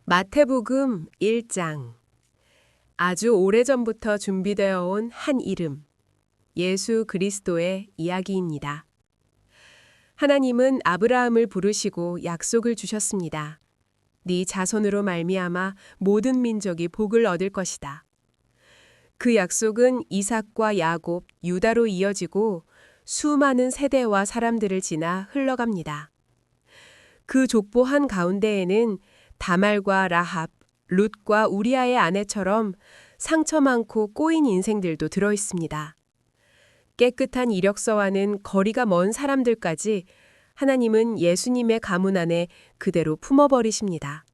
마태복음 1장. 아주 오래전부터 준비되어 온 한 이름, 예수 그리스도의 이야기입니다. 하나님은 아브라함을 부르시고 약속을 주셨습니다. 네 자손으로 말미암아 모든 민족이 복을 얻을 것이다. 그 약속은 이삭과 야곱, 유다로 이어지고 수많은 세대와 사람들을 지나 흘러갑니다. 그 족보 한 가운데에는 다말과 라합, 룻과 우리아의 아내처럼 상처 많고 꼬인 인생들도 들어 있습니다. 깨끗한 이력서와는 거리가 먼 사람들까지 하나님은 예수님의 가문 안에 그대로 품어버리십니다.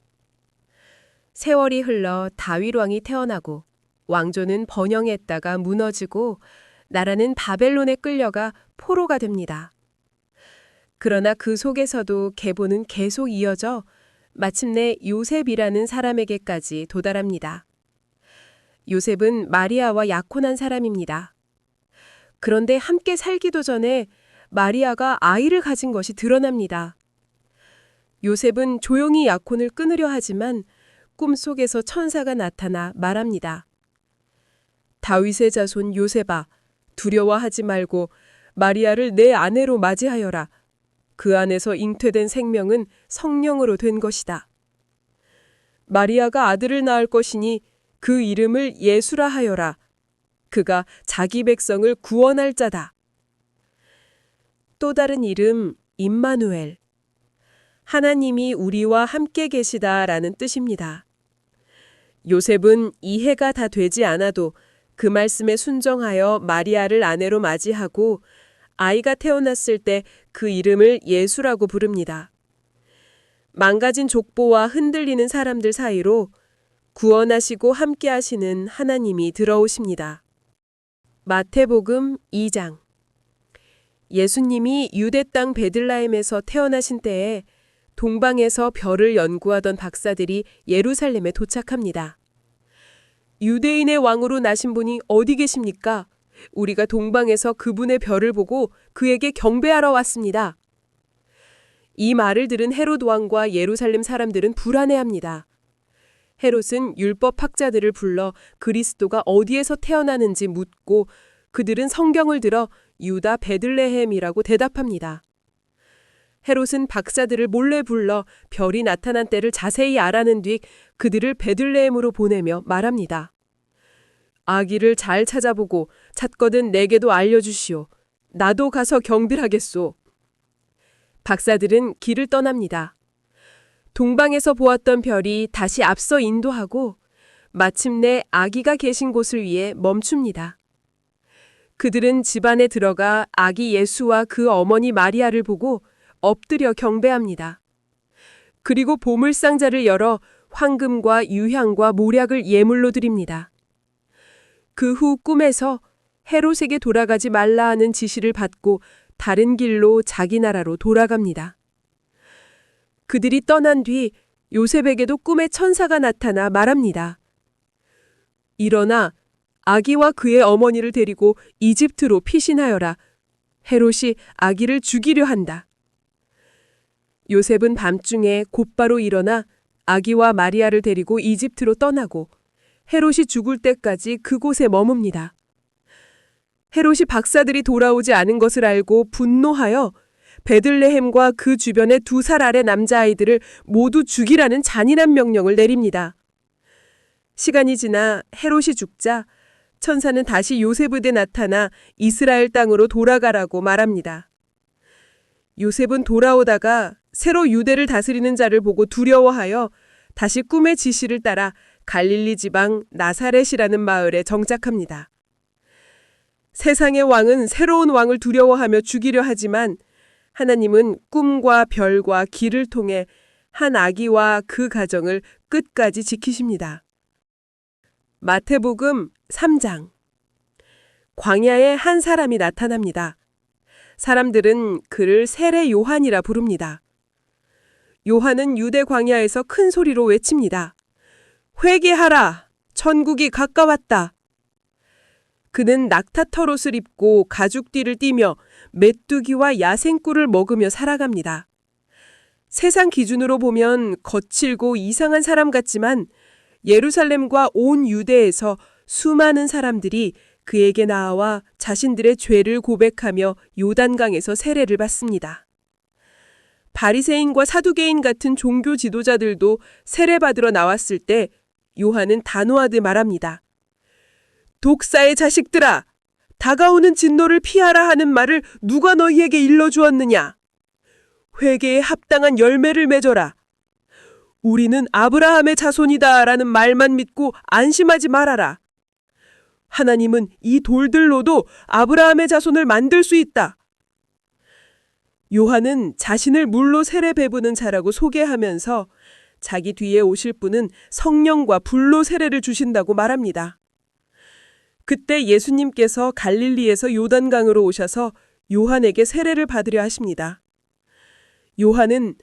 세월이 흘러 다윗 왕이 태어나고 왕조는 번영했다가 무너지고 나라는 바벨론에 끌려가 포로가 됩니다. 그러나 그 속에서도 계보는 계속 이어져 마침내 요셉이라는 사람에게까지 도달합니다. 요셉은 마리아와 약혼한 사람입니다. 그런데 함께 살기도 전에 마리아가 아이를 가진 것이 드러납니다. 요셉은 조용히 약혼을 끊으려 하지만 꿈속에서 천사가 나타나 말합니다. 다윗의 자손 요셉아, 두려워하지 말고 마리아를 내 아내로 맞이하여라. 그 안에서 잉태된 생명은 성령으로 된 것이다. 마리아가 아들을 낳을 것이니 그 이름을 예수라 하여라. 그가 자기 백성을 구원할 자다. 또 다른 이름 임마누엘. 하나님이 우리와 함께 계시다라는 뜻입니다. 요셉은 이해가 다 되지 않아도 그 말씀에 순종하여 마리아를 아내로 맞이하고 아이가 태어났을 때 그 이름을 예수라고 부릅니다. 망가진 족보와 흔들리는 사람들 사이로 구원하시고 함께 하시는 하나님이 들어오십니다. 마태복음 2장. 예수님이 유대 땅 베들레헴에서 태어나신 때에 동방에서 별을 연구하던 박사들이 예루살렘에 도착합니다. 유대인의 왕으로 나신 분이 어디 계십니까? 우리가 동방에서 그분의 별을 보고 그에게 경배하러 왔습니다. 이 말을 들은 헤롯 왕과 예루살렘 사람들은 불안해합니다. 헤롯은 율법학자들을 불러 그리스도가 어디에서 태어나는지 묻고 그들은 성경을 들어 유다 베들레헴이라고 대답합니다. 헤롯은 박사들을 몰래 불러 별이 나타난 때를 자세히 알아낸 뒤 그들을 베들레헴으로 보내며 말합니다. 아기를 잘 찾아보고 찾거든 내게도 알려주시오. 나도 가서 경배하겠소. 박사들은 길을 떠납니다. 동방에서 보았던 별이 다시 앞서 인도하고 마침내 아기가 계신 곳을 위해 멈춥니다. 그들은 집 안에 들어가 아기 예수와 그 어머니 마리아를 보고 엎드려 경배합니다. 그리고 보물상자를 열어 황금과 유향과 모략을 예물로 드립니다. 그 후 꿈에서 헤롯에게 돌아가지 말라 하는 지시를 받고 다른 길로 자기 나라로 돌아갑니다. 그들이 떠난 뒤 요셉에게도 꿈에 천사가 나타나 말합니다. 일어나 아기와 그의 어머니를 데리고 이집트로 피신하여라. 헤롯이 아기를 죽이려 한다. 요셉은 밤중에 곧바로 일어나 아기와 마리아를 데리고 이집트로 떠나고 헤롯이 죽을 때까지 그곳에 머뭅니다. 헤롯이 박사들이 돌아오지 않은 것을 알고 분노하여 베들레헴과 그 주변의 2살 아래 남자아이들을 모두 죽이라는 잔인한 명령을 내립니다. 시간이 지나 헤롯이 죽자 천사는 다시 요셉에게 나타나 이스라엘 땅으로 돌아가라고 말합니다. 요셉은 돌아오다가 새로 유대를 다스리는 자를 보고 두려워하여 다시 꿈의 지시를 따라 갈릴리 지방 나사렛이라는 마을에 정착합니다. 세상의 왕은 새로운 왕을 두려워하며 죽이려 하지만 하나님은 꿈과 별과 길을 통해 한 아기와 그 가정을 끝까지 지키십니다. 마태복음 3장. 광야에 한 사람이 나타납니다. 사람들은 그를 세례 요한이라 부릅니다. 요한은 유대 광야에서 큰 소리로 외칩니다. 회개하라! 천국이 가까웠다! 그는 낙타털옷을 입고 가죽띠를 띠며 메뚜기와 야생꿀을 먹으며 살아갑니다. 세상 기준으로 보면 거칠고 이상한 사람 같지만 예루살렘과 온 유대에서 수많은 사람들이 그에게 나아와 자신들의 죄를 고백하며 요단강에서 세례를 받습니다. 바리새인과 사두개인 같은 종교 지도자들도 세례받으러 나왔을 때 요한은 단호하게 말합니다. 독사의 자식들아! 다가오는 진노를 피하라 하는 말을 누가 너희에게 일러주었느냐? 회개에 합당한 열매를 맺어라. 우리는 아브라함의 자손이다 라는 말만 믿고 안심하지 말아라. 하나님은 이 돌들로도 아브라함의 자손을 만들 수 있다. 요한은 자신을 물로 세례 베부는 자라고 소개하면서 자기 뒤에 오실 분은 성령과 불로 세례를 주신다고 말합니다. 그때 예수님께서 갈릴리에서 요단강으로 오셔서 요한에게 세례를 받으려 하십니다. 요한은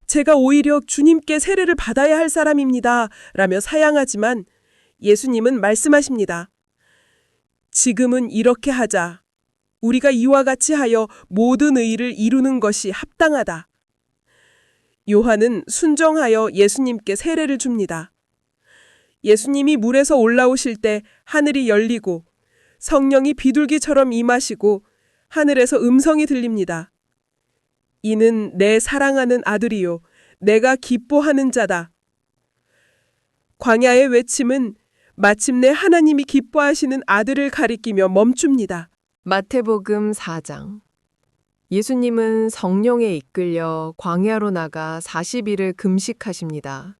제가 오히려 주님께 세례를 받아야 할 사람입니다 라며 사양하지만 예수님은 말씀하십니다. 지금은 이렇게 하자. 우리가 이와 같이 하여 모든 의를 이루는 것이 합당하다. 요한은 순종하여 예수님께 세례를 줍니다. 예수님이 물에서 올라오실 때 하늘이 열리고 성령이 비둘기처럼 임하시고 하늘에서 음성이 들립니다. 이는 내 사랑하는 아들이요 내가 기뻐하는 자다. 광야의 외침은 마침내 하나님이 기뻐하시는 아들을 가리키며 멈춥니다. 마태복음 4장. 예수님은 성령에 이끌려 광야로 나가 40일을 금식하십니다.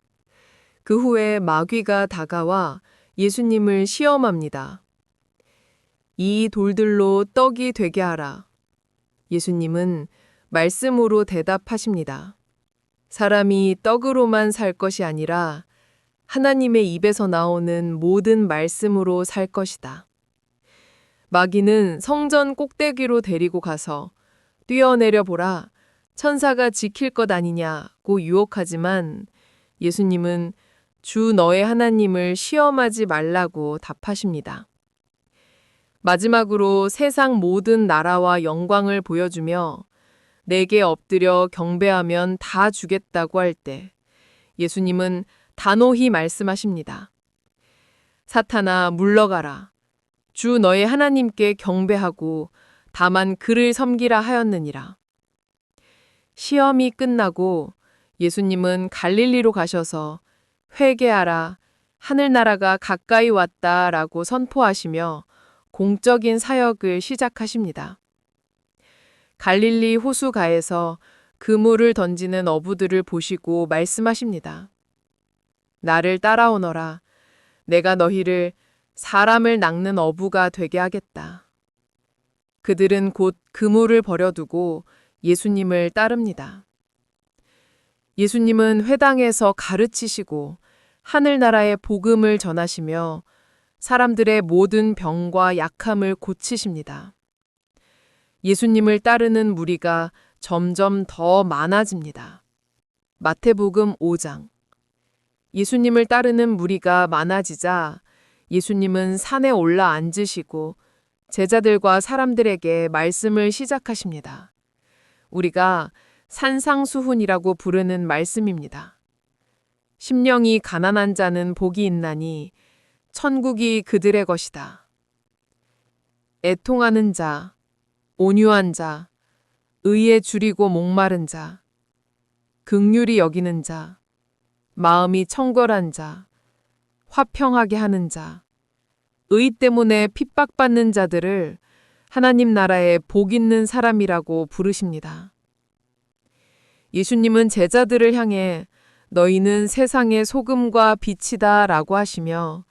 그 후에 마귀가 다가와 예수님을 시험합니다. 이 돌들로 떡이 되게 하라. 예수님은 말씀으로 대답하십니다. 사람이 떡으로만 살 것이 아니라 하나님의 입에서 나오는 모든 말씀으로 살 것이다. 마귀는 성전 꼭대기로 데리고 가서 뛰어내려 보라, 천사가 지킬 것 아니냐고 유혹하지만 예수님은 주 너의 하나님을 시험하지 말라고 답하십니다. 마지막으로 세상 모든 나라와 영광을 보여주며 내게 엎드려 경배하면 다 주겠다고 할 때 예수님은 단호히 말씀하십니다. 사탄아 물러가라. 주 너의 하나님께 경배하고 다만 그를 섬기라 하였느니라. 시험이 끝나고 예수님은 갈릴리로 가셔서 회개하라, 하늘나라가 가까이 왔다라고 선포하시며 공적인 사역을 시작하십니다. 갈릴리 호수가에서 그물을 던지는 어부들을 보시고 말씀하십니다. 나를 따라오너라. 내가 너희를 사람을 낚는 어부가 되게 하겠다. 그들은 곧 그물을 버려두고 예수님을 따릅니다. 예수님은 회당에서 가르치시고 하늘나라의 복음을 전하시며 사람들의 모든 병과 약함을 고치십니다. 예수님을 따르는 무리가 점점 더 많아집니다. 마태복음 5장. 예수님을 따르는 무리가 많아지자 예수님은 산에 올라 앉으시고 제자들과 사람들에게 말씀을 시작하십니다. 우리가 산상수훈이라고 부르는 말씀입니다. 심령이 가난한 자는 복이 있나니 천국이 그들의 것이다. 애통하는 자, 온유한 자, 의에 줄이고 목마른 자, 긍휼히 여기는 자, 마음이 청결한 자, 화평하게 하는 자, 의 때문에 핍박받는 자들을 하나님 나라에 복 있는 사람이라고 부르십니다. 예수님은 제자들을 향해 너희는 세상의 소금과 빛이다 라고 하시며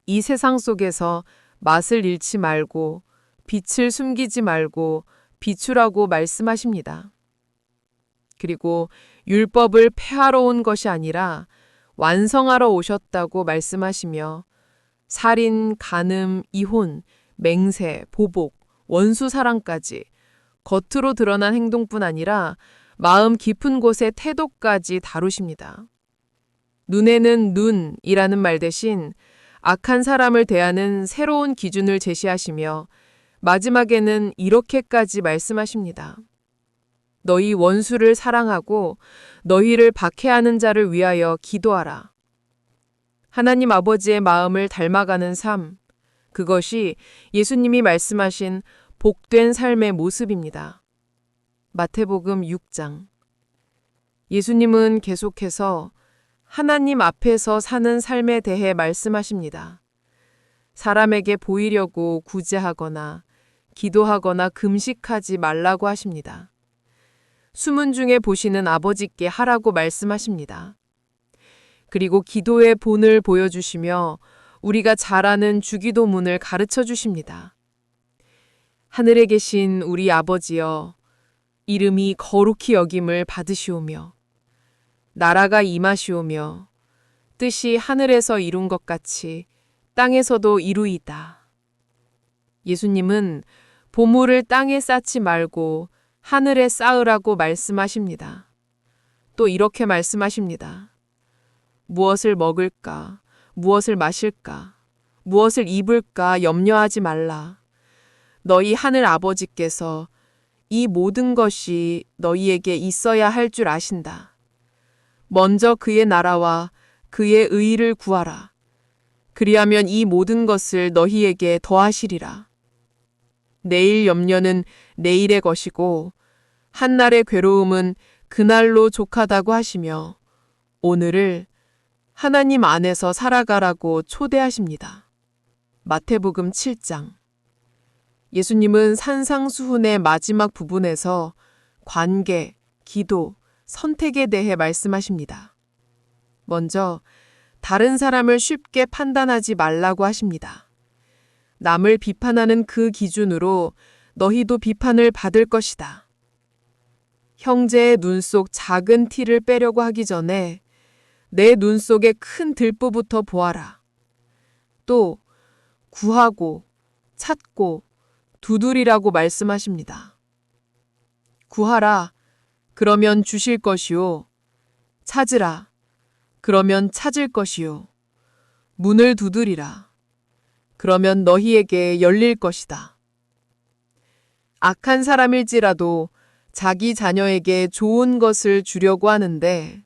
이 세상 속에서 맛을 잃지 말고 빛을 숨기지 말고 비추라고 말씀하십니다. 그리고 율법을 폐하러 온 것이 아니라 완성하러 오셨다고 말씀하시며 살인, 간음, 이혼, 맹세, 보복, 원수 사랑까지 겉으로 드러난 행동뿐 아니라 마음 깊은 곳의 태도까지 다루십니다. 눈에는 눈이라는 말 대신 악한 사람을 대하는 새로운 기준을 제시하시며 마지막에는 이렇게까지 말씀하십니다. 너희 원수를 사랑하고 너희를 박해하는 자를 위하여 기도하라. 하나님 아버지의 마음을 닮아가는 삶, 그것이 예수님이 말씀하신 복된 삶의 모습입니다. 마태복음 6장. 예수님은 계속해서 하나님 앞에서 사는 삶에 대해 말씀하십니다. 사람에게 보이려고 구제하거나 기도하거나 금식하지 말라고 하십니다. 수문 중에 보시는 아버지께 하라고 말씀하십니다. 그리고 기도의 본을 보여주시며 우리가 잘 아는 주기도문을 가르쳐 주십니다. 하늘에 계신 우리 아버지여, 이름이 거룩히 여김을 받으시오며 나라가 임하시오며 뜻이 하늘에서 이룬 것 같이 땅에서도 이루이다. 예수님은 보물을 땅에 쌓지 말고 하늘에 쌓으라고 말씀하십니다. 또 이렇게 말씀하십니다. 무엇을 먹을까, 무엇을 마실까, 무엇을 입을까 염려하지 말라. 너희 하늘 아버지께서 이 모든 것이 너희에게 있어야 할 줄 아신다. 먼저 그의 나라와 그의 의의를 구하라. 그리하면 이 모든 것을 너희에게 더하시리라. 내일 염려는 내일의 것이고 한날의 괴로움은 그날로 족하다고 하시며 오늘을 하나님 안에서 살아가라고 초대하십니다. 마태복음 7장. 예수님은 산상수훈의 마지막 부분에서 관계, 기도, 선택에 대해 말씀하십니다. 먼저 다른 사람을 쉽게 판단하지 말라고 하십니다. 남을 비판하는 그 기준으로 너희도 비판을 받을 것이다. 형제의 눈 속 작은 티를 빼려고 하기 전에 내 눈 속의 큰 들보부터 보아라. 또 구하고 찾고 두드리라고 말씀하십니다. 구하라. 그러면 주실 것이요. 찾으라. 그러면 찾을 것이요. 문을 두드리라. 그러면 너희에게 열릴 것이다. 악한 사람일지라도 자기 자녀에게 좋은 것을 주려고 하는데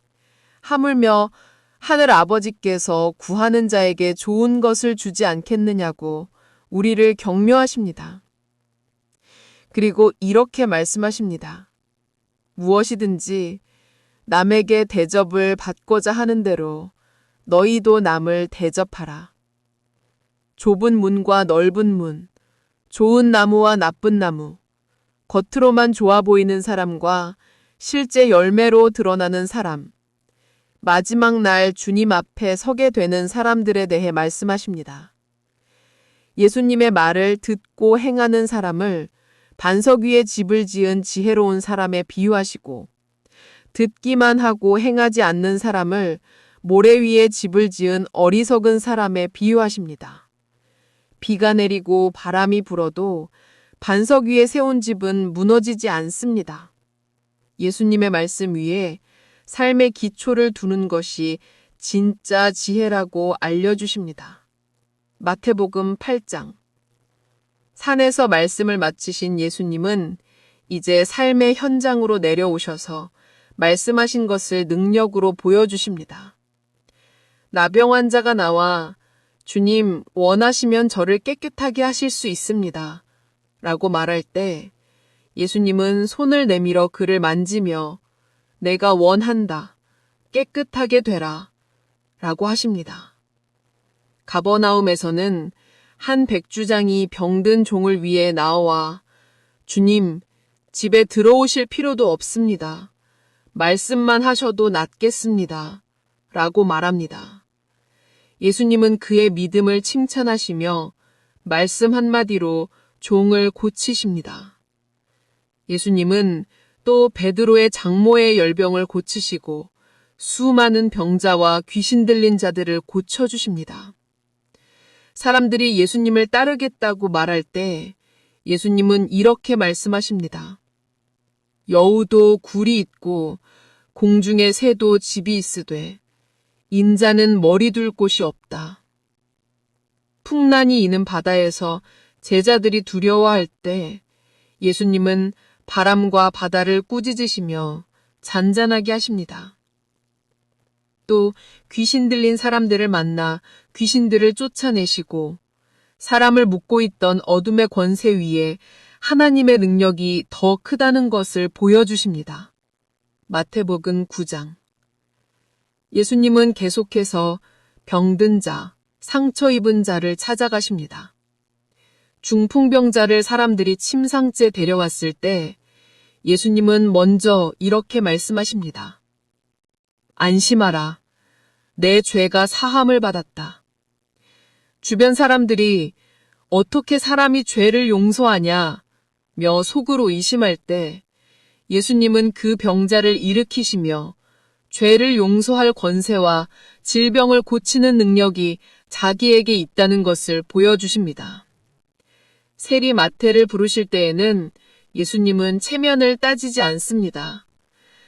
하물며 하늘 아버지께서 구하는 자에게 좋은 것을 주지 않겠느냐고 우리를 격려하십니다. 그리고 이렇게 말씀하십니다. 무엇이든지 남에게 대접을 받고자 하는 대로 너희도 남을 대접하라. 좁은 문과 넓은 문, 좋은 나무와 나쁜 나무, 겉으로만 좋아 보이는 사람과 실제 열매로 드러나는 사람, 마지막 날 주님 앞에 서게 되는 사람들에 대해 말씀하십니다. 예수님의 말을 듣고 행하는 사람을 반석 위에 집을 지은 지혜로운 사람에 비유하시고 듣기만 하고 행하지 않는 사람을 모래 위에 집을 지은 어리석은 사람에 비유하십니다. 비가 내리고 바람이 불어도 반석 위에 세운 집은 무너지지 않습니다. 예수님의 말씀 위에 삶의 기초를 두는 것이 진짜 지혜라고 알려주십니다. 마태복음 8장. 산에서 말씀을 마치신 예수님은 이제 삶의 현장으로 내려오셔서 말씀하신 것을 능력으로 보여주십니다. 나병 환자가 나와 주님, 원하시면 저를 깨끗하게 하실 수 있습니다. 라고 말할 때 예수님은 손을 내밀어 그를 만지며 내가 원한다. 깨끗하게 되라. 라고 하십니다. 가버나움에서는 한 백주장이 병든 종을 위해 나와 주님, 집에 들어오실 필요도 없습니다. 말씀만 하셔도 낫겠습니다. 라고 말합니다. 예수님은 그의 믿음을 칭찬하시며 말씀 한마디로 종을 고치십니다. 예수님은 또 베드로의 장모의 열병을 고치시고 수많은 병자와 귀신 들린 자들을 고쳐주십니다. 사람들이 예수님을 따르겠다고 말할 때 예수님은 이렇게 말씀하십니다. 여우도 굴이 있고 공중의 새도 집이 있으되 인자는 머리 둘 곳이 없다. 풍란이 이는 바다에서 제자들이 두려워할 때 예수님은 바람과 바다를 꾸짖으시며 잔잔하게 하십니다. 또 귀신 들린 사람들을 만나 귀신들을 쫓아내시고 사람을 묶고 있던 어둠의 권세 위에 하나님의 능력이 더 크다는 것을 보여주십니다. 마태복음 9장. 예수님은 계속해서 병든 자, 상처 입은 자를 찾아가십니다. 중풍병자를 사람들이 침상째 데려왔을 때 예수님은 먼저 이렇게 말씀하십니다. 안심하라. 내 죄가 사함을 받았다. 주변 사람들이 어떻게 사람이 죄를 용서하냐 며 속으로 의심할 때 예수님은 그 병자를 일으키시며 죄를 용서할 권세와 질병을 고치는 능력이 자기에게 있다는 것을 보여주십니다. 세리 마태를 부르실 때에는 예수님은 체면을 따지지 않습니다.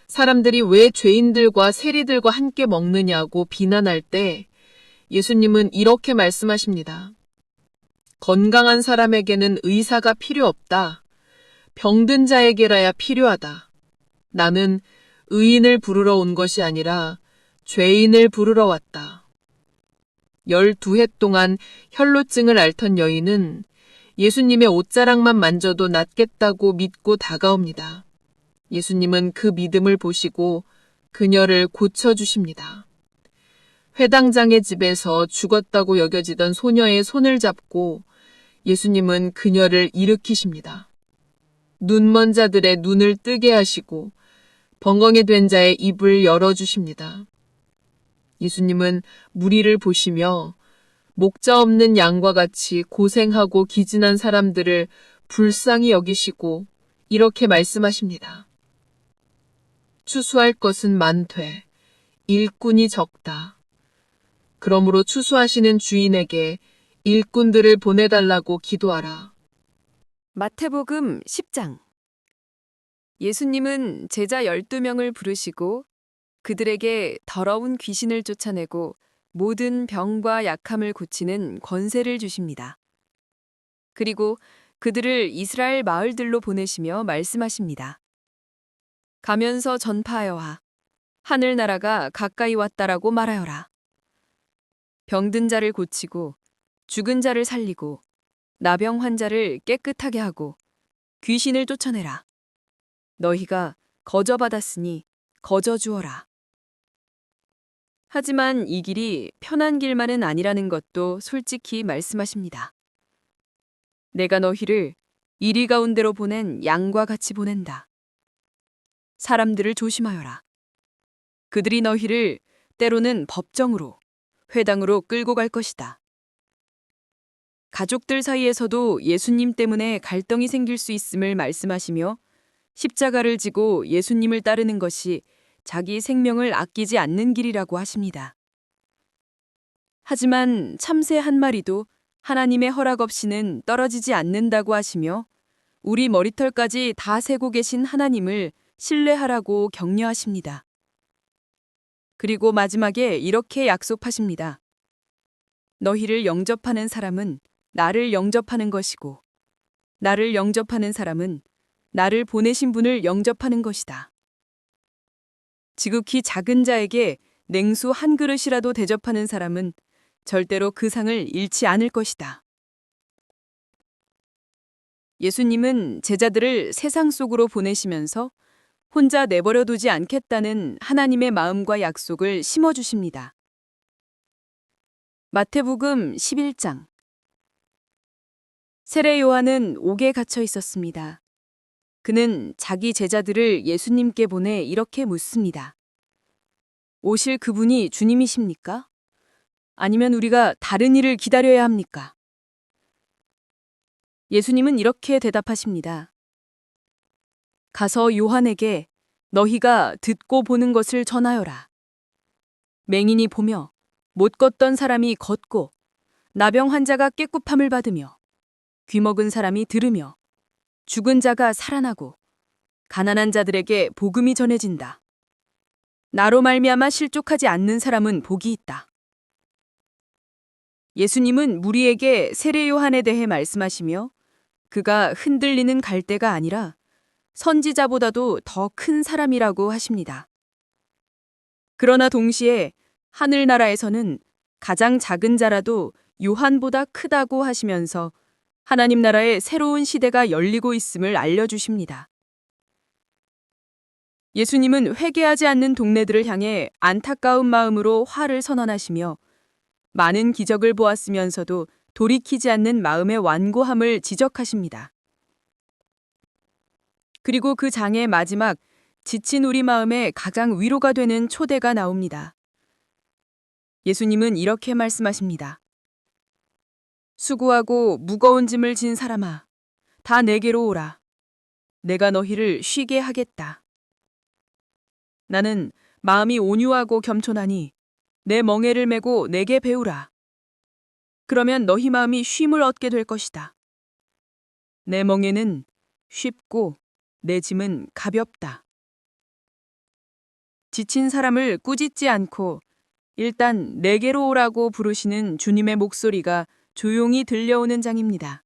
사람들이 왜 죄인들과 세리들과 함께 먹느냐고 비난할 때 예수님은 이렇게 말씀하십니다. 건강한 사람에게는 의사가 필요 없다. 병든 자에게라야 필요하다. 나는 의인을 부르러 온 것이 아니라 죄인을 부르러 왔다. 12해 동안 혈루증을 앓던 여인은 예수님의 옷자락만 만져도 낫겠다고 믿고 다가옵니다. 예수님은 그 믿음을 보시고 그녀를 고쳐주십니다. 회당장의 집에서 죽었다고 여겨지던 소녀의 손을 잡고 예수님은 그녀를 일으키십니다. 눈먼 자들의 눈을 뜨게 하시고 벙벙이 된 자의 입을 열어주십니다. 예수님은 무리를 보시며 목자 없는 양과 같이 고생하고 기진한 사람들을 불쌍히 여기시고 이렇게 말씀하십니다. 추수할 것은 많되 일꾼이 적다. 그러므로 추수하시는 주인에게 일꾼들을 보내달라고 기도하라. 마태복음 10장. 예수님은 제자 12명을 부르시고 그들에게 더러운 귀신을 쫓아내고 모든 병과 약함을 고치는 권세를 주십니다. 그리고 그들을 이스라엘 마을들로 보내시며 말씀하십니다. 가면서 전파하여라. 하늘나라가 가까이 왔다라고 말하여라. 병든 자를 고치고 죽은 자를 살리고 나병 환자를 깨끗하게 하고 귀신을 쫓아내라. 너희가 거저받았으니 거저 주어라. 하지만 이 길이 편한 길만은 아니라는 것도 솔직히 말씀하십니다. 내가 너희를 이리 가운데로 보낸 양과 같이 보낸다. 사람들을 조심하여라. 그들이 너희를 때로는 법정으로, 회당으로 끌고 갈 것이다. 가족들 사이에서도 예수님 때문에 갈등이 생길 수 있음을 말씀하시며 십자가를 지고 예수님을 따르는 것이 자기 생명을 아끼지 않는 길이라고 하십니다. 하지만 참새 한 마리도 하나님의 허락 없이는 떨어지지 않는다고 하시며 우리 머리털까지 다 세고 계신 하나님을 신뢰하라고 격려하십니다. 그리고 마지막에 이렇게 약속하십니다. 너희를 영접하는 사람은 나를 영접하는 것이고 나를 영접하는 사람은 나를 보내신 분을 영접하는 것이다. 지극히 작은 자에게 냉수 한 그릇이라도 대접하는 사람은 절대로 그 상을 잃지 않을 것이다. 예수님은 제자들을 세상 속으로 보내시면서 혼자 내버려 두지 않겠다는 하나님의 마음과 약속을 심어주십니다. 마태복음 11장. 세례 요한은 옥에 갇혀 있었습니다. 그는 자기 제자들을 예수님께 보내 이렇게 묻습니다. 오실 그분이 주님이십니까? 아니면 우리가 다른 이를 기다려야 합니까? 예수님은 이렇게 대답하십니다. 가서 요한에게 너희가 듣고 보는 것을 전하여라. 맹인이 보며 못 걷던 사람이 걷고 나병 환자가 깨끗함을 받으며 귀먹은 사람이 들으며 죽은 자가 살아나고 가난한 자들에게 복음이 전해진다. 나로 말미암아 실족하지 않는 사람은 복이 있다. 예수님은 무리에게 세례 요한에 대해 말씀하시며 그가 흔들리는 갈대가 아니라 선지자보다도 더 큰 사람이라고 하십니다. 그러나 동시에 하늘나라에서는 가장 작은 자라도 요한보다 크다고 하시면서 하나님 나라의 새로운 시대가 열리고 있음을 알려주십니다. 예수님은 회개하지 않는 동네들을 향해 안타까운 마음으로 화를 선언하시며 많은 기적을 보았으면서도 돌이키지 않는 마음의 완고함을 지적하십니다. 그리고 그 장의 마지막 지친 우리 마음에 가장 위로가 되는 초대가 나옵니다. 예수님은 이렇게 말씀하십니다. 수고하고 무거운 짐을 진 사람아, 다 내게로 오라. 내가 너희를 쉬게 하겠다. 나는 마음이 온유하고 겸손하니 내 멍에를 메고 내게 배우라. 그러면 너희 마음이 쉼을 얻게 될 것이다. 내 멍에는 쉽고 내 짐은 가볍다. 지친 사람을 꾸짖지 않고 일단 내게로 오라고 부르시는 주님의 목소리가 조용히 들려오는 장입니다.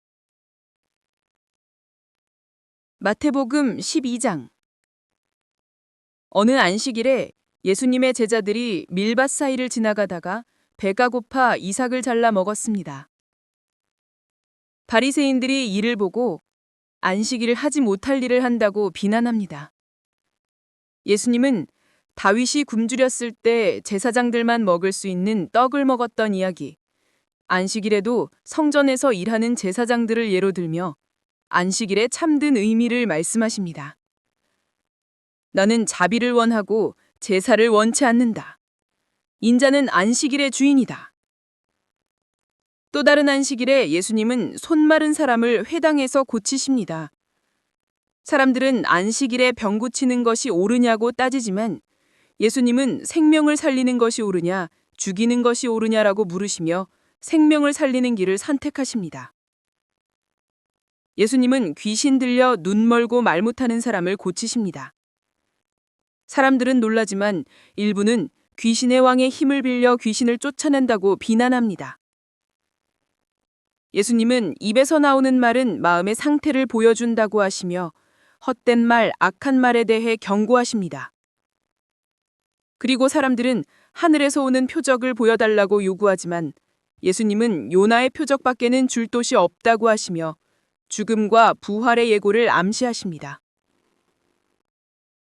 마태복음 12장. 어느 안식일에 예수님의 제자들이 밀밭 사이를 지나가다가 배가 고파 이삭을 잘라 먹었습니다. 바리새인들이 이를 보고 안식일을 하지 못할 일을 한다고 비난합니다. 예수님은 다윗이 굶주렸을 때 제사장들만 먹을 수 있는 떡을 먹었던 이야기, 안식일에도 성전에서 일하는 제사장들을 예로 들며 안식일의 참된 의미를 말씀하십니다. 나는 자비를 원하고 제사를 원치 않는다. 인자는 안식일의 주인이다. 또 다른 안식일에 예수님은 손 마른 사람을 회당에서 고치십니다. 사람들은 안식일에 병 고치는 것이 옳으냐고 따지지만 예수님은 생명을 살리는 것이 옳으냐, 죽이는 것이 옳으냐라고 물으시며 생명을 살리는 길을 선택하십니다. 예수님은 귀신 들려 눈 멀고 말 못하는 사람을 고치십니다. 사람들은 놀라지만 일부는 귀신의 왕의 힘을 빌려 귀신을 쫓아낸다고 비난합니다. 예수님은 입에서 나오는 말은 마음의 상태를 보여준다고 하시며 헛된 말, 악한 말에 대해 경고하십니다. 그리고 사람들은 하늘에서 오는 표적을 보여달라고 요구하지만 예수님은 요나의 표적밖에는 줄 곳이 없다고 하시며 죽음과 부활의 예고를 암시하십니다.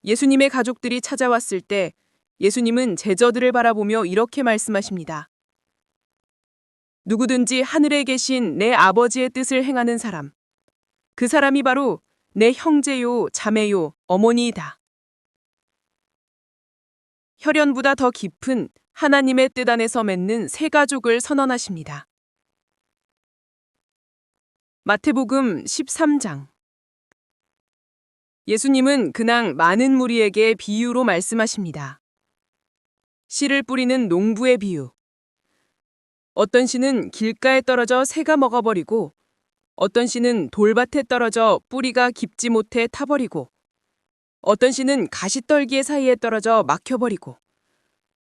예수님의 가족들이 찾아왔을 때 예수님은 제자들을 바라보며 이렇게 말씀하십니다. 누구든지 하늘에 계신 내 아버지의 뜻을 행하는 사람, 그 사람이 바로 내 형제요, 자매요, 어머니이다. 혈연보다 더 깊은 하나님의 뜻 안에서 맺는 새 가족을 선언하십니다. 마태복음 13장. 예수님은 그냥 많은 무리에게 비유로 말씀하십니다. 씨를 뿌리는 농부의 비유. 어떤 씨는 길가에 떨어져 새가 먹어버리고 어떤 씨는 돌밭에 떨어져 뿌리가 깊지 못해 타버리고 어떤 씨는 가시떨기 사이에 떨어져 막혀버리고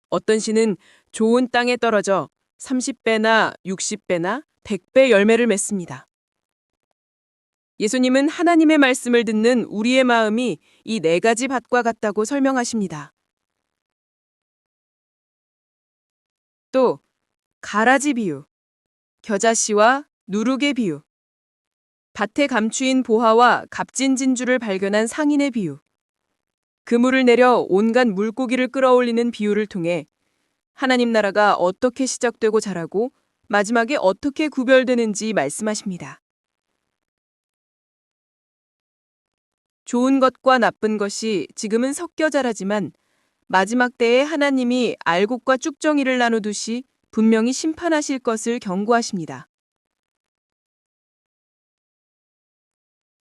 어떤 씨는 좋은 땅에 떨어져 30배나 60배나 100배 열매를 맺습니다. 예수님은 하나님의 말씀을 듣는 우리의 마음이 이 네 가지 밭과 같다고 설명하십니다. 또 가라지 비유, 겨자씨와 누룩의 비유, 밭에 감추인 보화와 값진 진주를 발견한 상인의 비유, 그물을 내려 온갖 물고기를 끌어올리는 비유를 통해 하나님 나라가 어떻게 시작되고 자라고 마지막에 어떻게 구별되는지 말씀하십니다. 좋은 것과 나쁜 것이 지금은 섞여 자라지만 마지막 때에 하나님이 알곡과 쭉정이를 나누듯이 분명히 심판하실 것을 경고하십니다.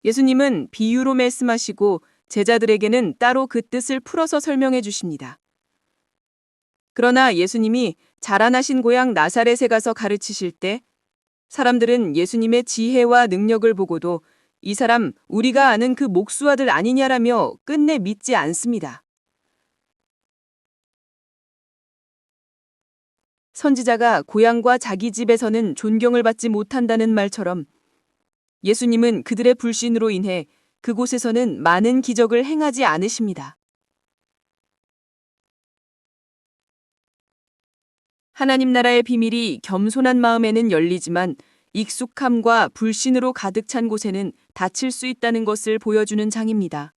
예수님은 비유로 말씀하시고 제자들에게는 따로 그 뜻을 풀어서 설명해 주십니다. 그러나 예수님이 자라나신 고향 나사렛에 가서 가르치실 때 사람들은 예수님의 지혜와 능력을 보고도 이 사람 우리가 아는 그 목수 아들 아니냐라며 끝내 믿지 않습니다. 선지자가 고향과 자기 집에서는 존경을 받지 못한다는 말처럼 예수님은 그들의 불신으로 인해 그곳에서는 많은 기적을 행하지 않으십니다. 하나님 나라의 비밀이 겸손한 마음에는 열리지만 익숙함과 불신으로 가득 찬 곳에는 닫힐 수 있다는 것을 보여주는 장입니다.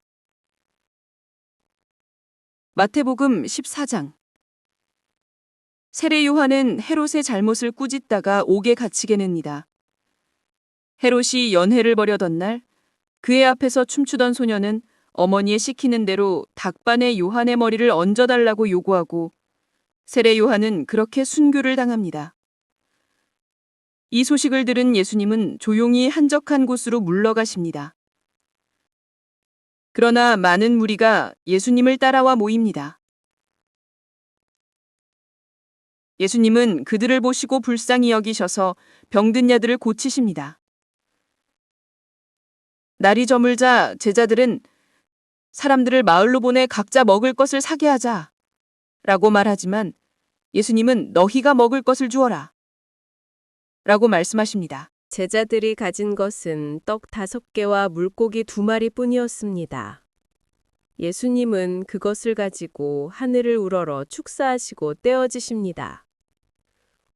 마태복음 14장. 세례 요한은 헤롯의 잘못을 꾸짖다가 옥에 갇히게 냅니다. 헤롯이 연회를 벌여던 날 그의 앞에서 춤추던 소녀는 어머니의 시키는 대로 닭반에 요한의 머리를 얹어달라고 요구하고 세례 요한은 그렇게 순교를 당합니다. 이 소식을 들은 예수님은 조용히 한적한 곳으로 물러가십니다. 그러나 많은 무리가 예수님을 따라와 모입니다. 예수님은 그들을 보시고 불쌍히 여기셔서 병든 자들을 고치십니다. 날이 저물자 제자들은 사람들을 마을로 보내 각자 먹을 것을 사게 하자 라고 말하지만 예수님은 너희가 먹을 것을 주어라 라고 말씀하십니다. 제자들이 가진 것은 떡 5개와 물고기 2마리 뿐이었습니다. 예수님은 그것을 가지고 하늘을 우러러 축사하시고 떼어지십니다.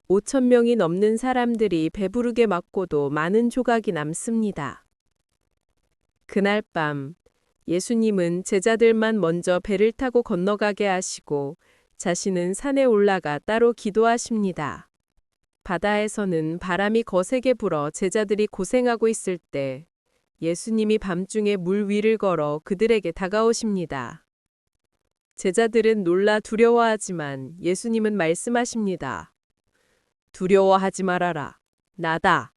5,000명이 넘는 사람들이 배부르게 먹고도 많은 조각이 남습니다. 그날 밤 예수님은 제자들만 먼저 배를 타고 건너가게 하시고 자신은 산에 올라가 따로 기도하십니다. 바다에서는 바람이 거세게 불어 제자들이 고생하고 있을 때 예수님이 밤중에 물 위를 걸어 그들에게 다가오십니다. 제자들은 놀라 두려워하지만 예수님은 말씀하십니다. 두려워하지 말아라. 나다.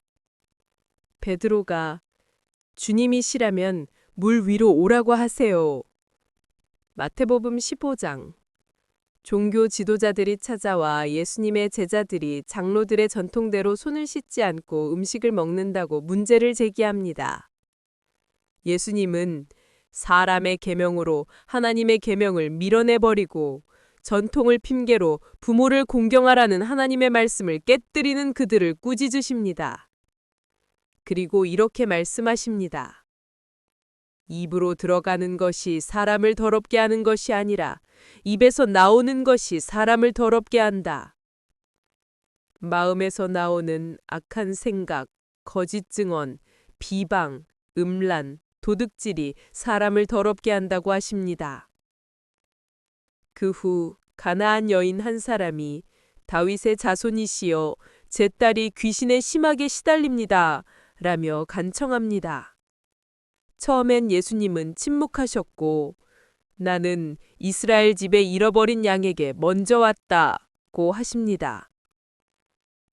베드로가 주님이시라면 물 위로 오라고 하세요. 마태복음 15장. 종교 지도자들이 찾아와 예수님의 제자들이 장로들의 전통대로 손을 씻지 않고 음식을 먹는다고 문제를 제기합니다. 예수님은 사람의 계명으로 하나님의 계명을 밀어내버리고 전통을 핑계로 부모를 공경하라는 하나님의 말씀을 깨뜨리는 그들을 꾸짖으십니다. 그리고 이렇게 말씀하십니다. 입으로 들어가는 것이 사람을 더럽게 하는 것이 아니라 입에서 나오는 것이 사람을 더럽게 한다. 마음에서 나오는 악한 생각, 거짓 증언, 비방, 음란, 도둑질이 사람을 더럽게 한다고 하십니다. 그 후 가나안 여인 한 사람이 다윗의 자손이시여 제 딸이 귀신에 심하게 시달립니다. 라며 간청합니다. 처음엔 예수님은 침묵하셨고 나는 이스라엘 집에 잃어버린 양에게 먼저 왔다고 하십니다.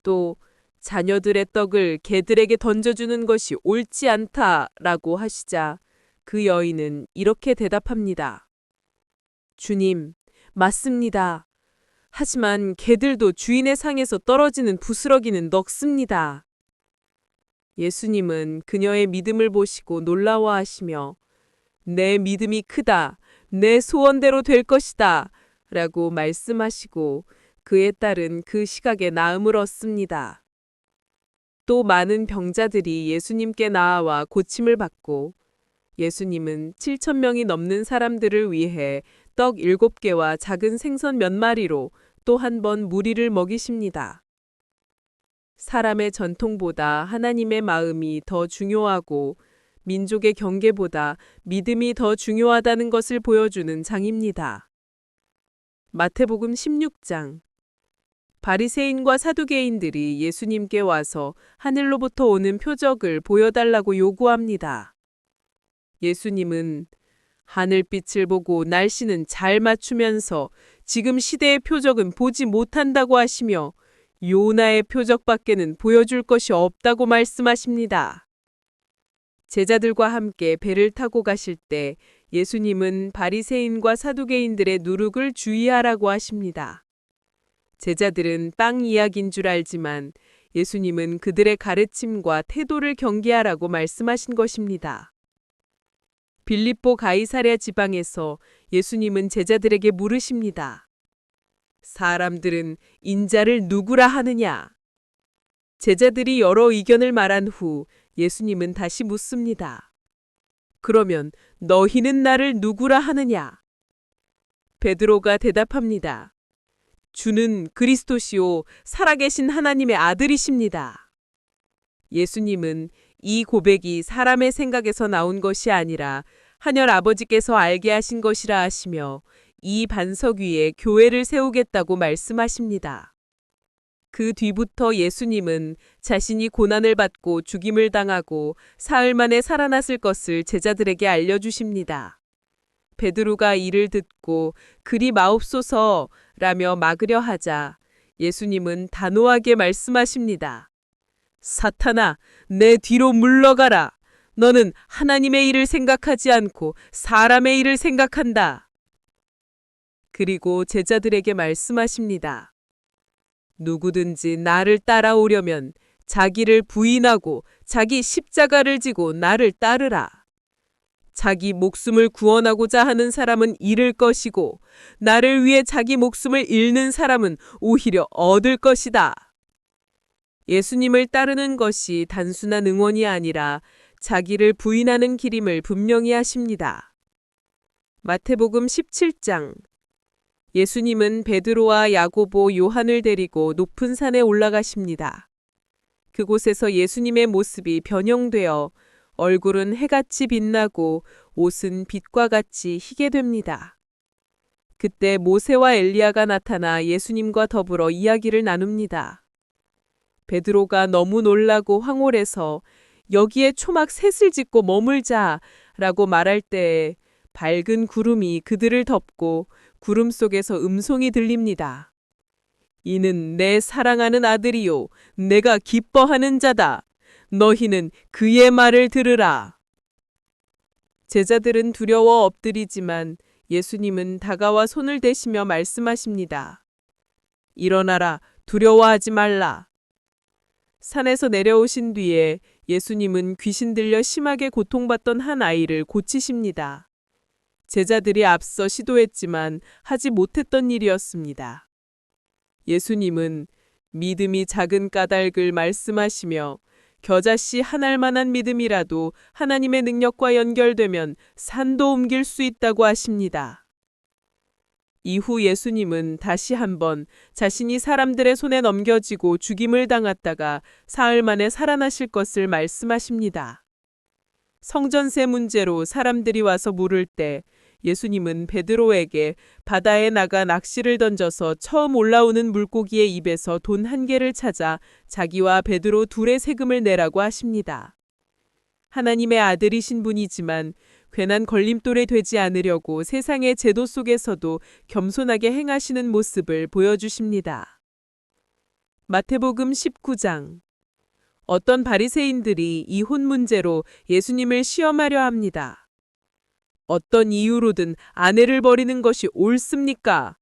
또 자녀들의 떡을 개들에게 던져주는 것이 옳지 않다라고 하시자 그 여인은 이렇게 대답합니다. 주님, 맞습니다. 하지만 개들도 주인의 상에서 떨어지는 부스러기는 넣습니다. 예수님은 그녀의 믿음을 보시고 놀라워하시며 내 믿음이 크다. 내 소원대로 될 것이다. 라고 말씀하시고 그의 딸은 그 시각에 나음을 얻습니다. 또 많은 병자들이 예수님께 나아와 고침을 받고 예수님은 7,000명이 넘는 사람들을 위해 떡 7개와 작은 생선 몇 마리로 또 한 번 무리를 먹이십니다. 사람의 전통보다 하나님의 마음이 더 중요하고 민족의 경계보다 믿음이 더 중요하다는 것을 보여주는 장입니다. 마태복음 16장. 바리새인과 사두개인들이 예수님께 와서 하늘로부터 오는 표적을 보여달라고 요구합니다. 예수님은 하늘빛을 보고 날씨는 잘 맞추면서 지금 시대의 표적은 보지 못한다고 하시며 요나의 표적밖에는 보여줄 것이 없다고 말씀하십니다. 제자들과 함께 배를 타고 가실 때 예수님은 바리새인과 사두개인들의 누룩을 주의하라고 하십니다. 제자들은 빵 이야기인 줄 알지만 예수님은 그들의 가르침과 태도를 경계하라고 말씀하신 것입니다. 빌립보 가이사랴 지방에서 예수님은 제자들에게 물으십니다. 사람들은 인자를 누구라 하느냐? 제자들이 여러 의견을 말한 후 예수님은 다시 묻습니다. 그러면 너희는 나를 누구라 하느냐? 베드로가 대답합니다. 주는 그리스도시요 살아계신 하나님의 아들이십니다. 예수님은 이 고백이 사람의 생각에서 나온 것이 아니라 하늘 아버지께서 알게 하신 것이라 하시며 이 반석 위에 교회를 세우겠다고 말씀하십니다. 그 뒤부터 예수님은 자신이 고난을 받고 죽임을 당하고 사흘 만에 살아났을 것을 제자들에게 알려주십니다. 베드로가 이를 듣고 그리 마옵소서라며 막으려 하자 예수님은 단호하게 말씀하십니다. 사탄아, 내 뒤로 물러가라. 너는 하나님의 일을 생각하지 않고 사람의 일을 생각한다. 그리고 제자들에게 말씀하십니다. 누구든지 나를 따라오려면 자기를 부인하고 자기 십자가를 지고 나를 따르라. 자기 목숨을 구원하고자 하는 사람은 잃을 것이고 나를 위해 자기 목숨을 잃는 사람은 오히려 얻을 것이다. 예수님을 따르는 것이 단순한 응원이 아니라 자기를 부인하는 길임을 분명히 하십니다. 마태복음 17장. 예수님은 베드로와 야고보, 요한을 데리고 높은 산에 올라가십니다. 그곳에서 예수님의 모습이 변형되어 얼굴은 해같이 빛나고 옷은 빛과 같이 희게 됩니다. 그때 모세와 엘리야가 나타나 예수님과 더불어 이야기를 나눕니다. 베드로가 너무 놀라고 황홀해서 여기에 초막 셋을 짓고 머물자라고 말할 때에 밝은 구름이 그들을 덮고 구름 속에서 음성이 들립니다. 이는 내 사랑하는 아들이요 내가 기뻐하는 자다. 너희는 그의 말을 들으라. 제자들은 두려워 엎드리지만 예수님은 다가와 손을 대시며 말씀하십니다. 일어나라, 두려워하지 말라. 산에서 내려오신 뒤에 예수님은 귀신 들려 심하게 고통받던 한 아이를 고치십니다. 제자들이 앞서 시도했지만 하지 못했던 일이었습니다. 예수님은 믿음이 작은 까닭을 말씀하시며 겨자씨 한 알만한 믿음이라도 하나님의 능력과 연결되면 산도 옮길 수 있다고 하십니다. 이후 예수님은 다시 한번 자신이 사람들의 손에 넘겨지고 죽임을 당했다가 사흘 만에 살아나실 것을 말씀하십니다. 성전세 문제로 사람들이 와서 물을 때 예수님은 베드로에게 바다에 나가 낚시를 던져서 처음 올라오는 물고기의 입에서 돈 1개를 찾아 자기와 베드로 둘의 세금을 내라고 하십니다. 하나님의 아들이신 분이지만 괜한 걸림돌에 되지 않으려고 세상의 제도 속에서도 겸손하게 행하시는 모습을 보여주십니다. 마태복음 19장. 어떤 바리새인들이 이혼 문제로 예수님을 시험하려 합니다. 어떤 이유로든 아내를 버리는 것이 옳습니까?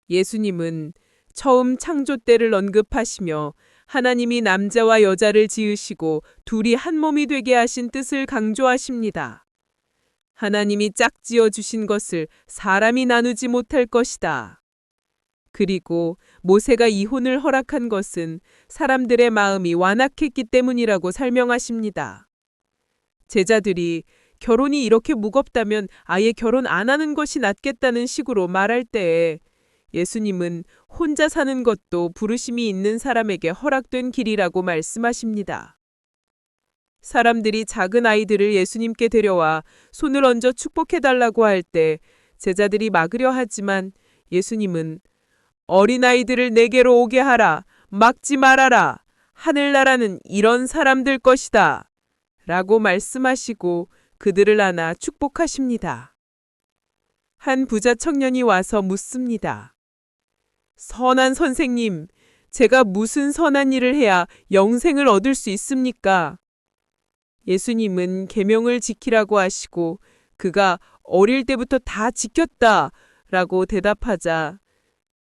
예수님은 처음 창조 때를 언급하시며 하나님이 남자와 여자를 지으시고 둘이 한 몸이 되게 하신 뜻을 강조하십니다. 하나님이 짝지어 주신 것을 사람이 나누지 못할 것이다. 그리고 모세가 이혼을 허락한 것은 사람들의 마음이 완악했기 때문이라고 설명하십니다. 제자들이 결혼이 이렇게 무겁다면 아예 결혼 안 하는 것이 낫겠다는 식으로 말할 때에 예수님은 혼자 사는 것도 부르심이 있는 사람에게 허락된 길이라고 말씀하십니다. 사람들이 작은 아이들을 예수님께 데려와 손을 얹어 축복해달라고 할 때 제자들이 막으려 하지만 예수님은 어린아이들을 내게로 오게 하라. 막지 말아라. 하늘나라는 이런 사람들 것이다. 라고 말씀하시고 그들을 안아 축복하십니다. 한 부자 청년이 와서 묻습니다. 선한 선생님, 제가 무슨 선한 일을 해야 영생을 얻을 수 있습니까? 예수님은 계명을 지키라고 하시고 그가 어릴 때부터 다 지켰다 라고 대답하자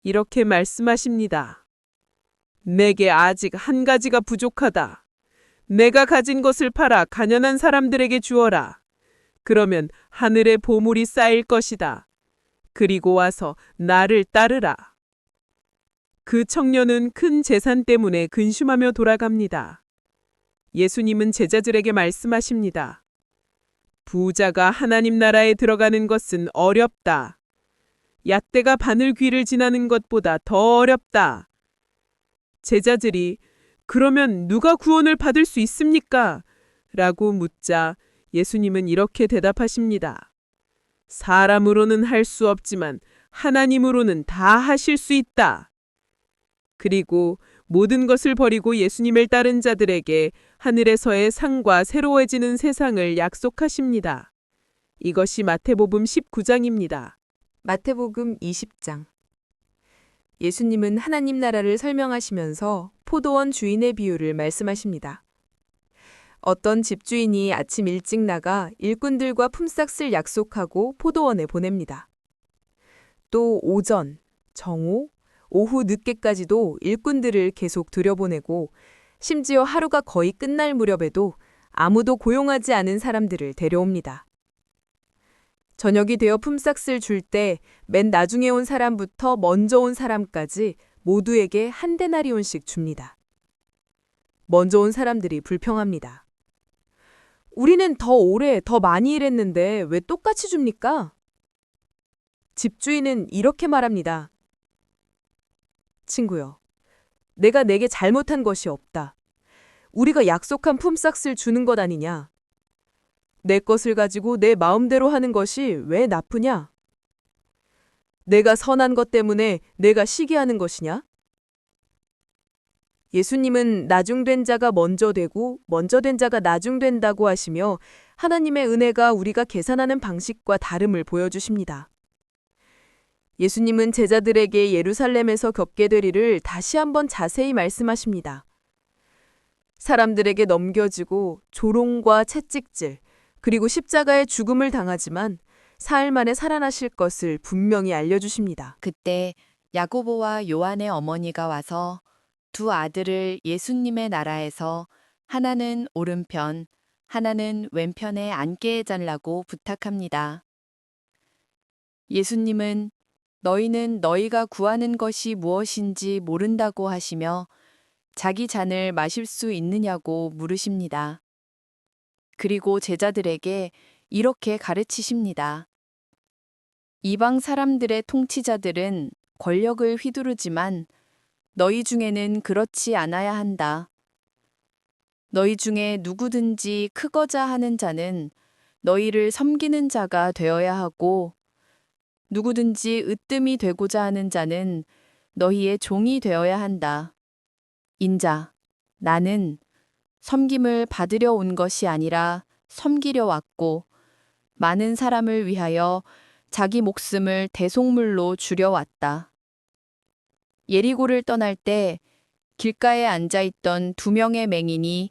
이렇게 말씀하십니다. 내게 아직 한 가지가 부족하다. 내가 가진 것을 팔아 가난한 사람들에게 주어라. 그러면 하늘에 보물이 쌓일 것이다. 그리고 와서 나를 따르라. 그 청년은 큰 재산 때문에 근심하며 돌아갑니다. 예수님은 제자들에게 말씀하십니다. 부자가 하나님 나라에 들어가는 것은 어렵다. 약대가 바늘 귀를 지나는 것보다 더 어렵다. 제자들이 그러면 누가 구원을 받을 수 있습니까? 라고 묻자 예수님은 이렇게 대답하십니다. 사람으로는 할 수 없지만 하나님으로는 다 하실 수 있다. 그리고 모든 것을 버리고 예수님을 따른 자들에게 하늘에서의 상과 새로워지는 세상을 약속하십니다. 이것이 마태복음 19장입니다. 마태복음 20장. 예수님은 하나님 나라를 설명하시면서 포도원 주인의 비유를 말씀하십니다. 어떤 집주인이 아침 일찍 나가 일꾼들과 품삯을 약속하고 포도원에 보냅니다. 또 오전, 정오, 오후 늦게까지도 일꾼들을 계속 들여보내고 심지어 하루가 거의 끝날 무렵에도 아무도 고용하지 않은 사람들을 데려옵니다. 저녁이 되어 품삯을 줄 때 맨 나중에 온 사람부터 먼저 온 사람까지 모두에게 한 데나리온씩 줍니다. 먼저 온 사람들이 불평합니다. 우리는 더 오래, 더 많이 일했는데 왜 똑같이 줍니까? 집주인은 이렇게 말합니다. 친구요, 내가 내게 잘못한 것이 없다. 우리가 약속한 품삯을 주는 것 아니냐? 내 것을 가지고 내 마음대로 하는 것이 왜 나쁘냐? 내가 선한 것 때문에 내가 시기하는 것이냐? 예수님은 나중된 자가 먼저 되고 먼저 된 자가 나중된다고 하시며 하나님의 은혜가 우리가 계산하는 방식과 다름을 보여주십니다. 예수님은 제자들에게 예루살렘에서 겪게 될 일을 다시 한번 자세히 말씀하십니다. 사람들에게 넘겨지고 조롱과 채찍질, 그리고 십자가의 죽음을 당하지만 사흘 만에 살아나실 것을 분명히 알려주십니다. 그때 야고보와 요한의 어머니가 와서 두 아들을 예수님의 나라에서 하나는 오른편, 하나는 왼편에 앉게 해달라고 부탁합니다. 예수님은 너희는 너희가 구하는 것이 무엇인지 모른다고 하시며 자기 잔을 마실 수 있느냐고 물으십니다. 그리고 제자들에게 이렇게 가르치십니다. 이방 사람들의 통치자들은 권력을 휘두르지만 너희 중에는 그렇지 않아야 한다. 너희 중에 누구든지 크고자 하는 자는 너희를 섬기는 자가 되어야 하고 누구든지 으뜸이 되고자 하는 자는 너희의 종이 되어야 한다. 인자, 나는 섬김을 받으려 온 것이 아니라 섬기려 왔고 많은 사람을 위하여 자기 목숨을 대속물로 주려 왔다. 예리고를 떠날 때 길가에 앉아있던 2명의 맹인이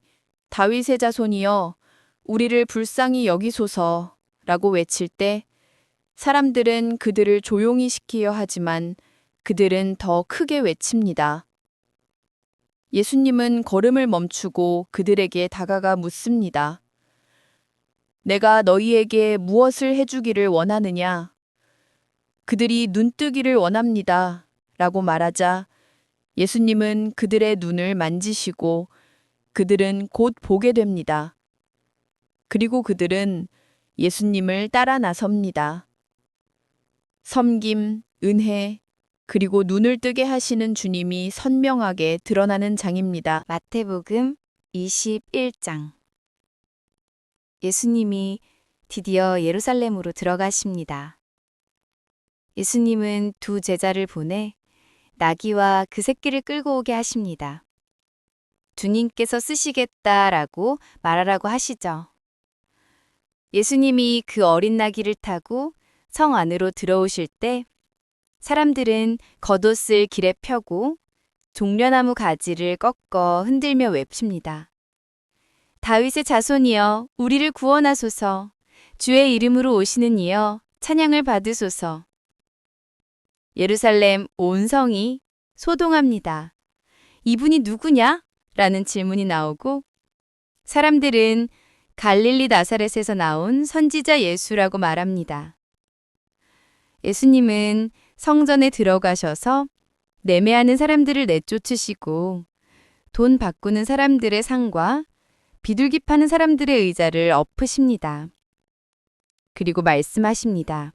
다윗의 자손이여 우리를 불쌍히 여기소서라고 외칠 때 사람들은 그들을 조용히 시키려 하지만 그들은 더 크게 외칩니다. 예수님은 걸음을 멈추고 그들에게 다가가 묻습니다. 내가 너희에게 무엇을 해주기를 원하느냐? 그들이 눈뜨기를 원합니다. 라고 말하자 예수님은 그들의 눈을 만지시고 그들은 곧 보게 됩니다. 그리고 그들은 예수님을 따라 나섭니다. 섬김, 은혜, 그리고 눈을 뜨게 하시는 주님이 선명하게 드러나는 장입니다. 마태복음 21장. 예수님이 드디어 예루살렘으로 들어가십니다. 예수님은 두 제자를 보내 나귀와 그 새끼를 끌고 오게 하십니다. 주님께서 쓰시겠다라고 말하라고 하시죠. 예수님이 그 어린 나귀를 타고 성 안으로 들어오실 때 사람들은 겉옷을 길에 펴고 종려나무 가지를 꺾어 흔들며 외칩니다. 다윗의 자손이여 우리를 구원하소서. 주의 이름으로 오시는 이여 찬양을 받으소서. 예루살렘 온 성이 소동합니다. 이분이 누구냐? 라는 질문이 나오고 사람들은 갈릴리 나사렛에서 나온 선지자 예수라고 말합니다. 예수님은 성전에 들어가셔서 매매하는 사람들을 내쫓으시고 돈 바꾸는 사람들의 상과 비둘기 파는 사람들의 의자를 엎으십니다. 그리고 말씀하십니다.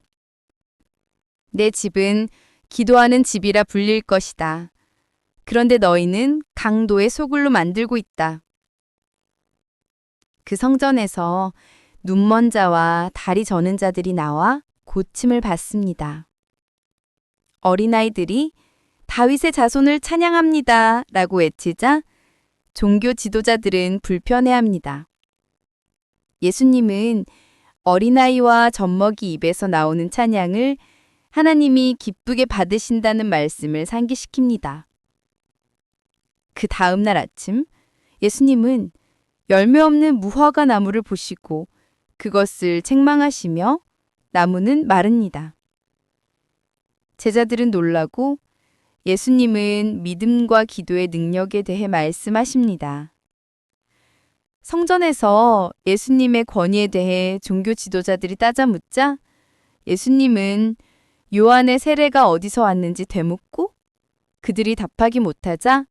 내 집은 기도하는 집이라 불릴 것이다. 그런데 너희는 강도의 소굴로 만들고 있다. 그 성전에서 눈먼 자와 다리 저는 자들이 나와 고침을 받습니다. 어린아이들이 다윗의 자손을 찬양합니다 라고 외치자 종교 지도자들은 불편해합니다. 예수님은 어린아이와 젖먹이 입에서 나오는 찬양을 하나님이 기쁘게 받으신다는 말씀을 상기시킵니다. 그 다음 날 아침 예수님은 열매 없는 무화과 나무를 보시고 그것을 책망하시며 나무는 마릅니다. 제자들은 놀라고 예수님은 믿음과 기도의 능력에 대해 말씀하십니다. 성전에서 예수님의 권위에 대해 종교 지도자들이 따져 묻자 예수님은 요한의 세례가 어디서 왔는지 되묻고 그들이 답하기 못하자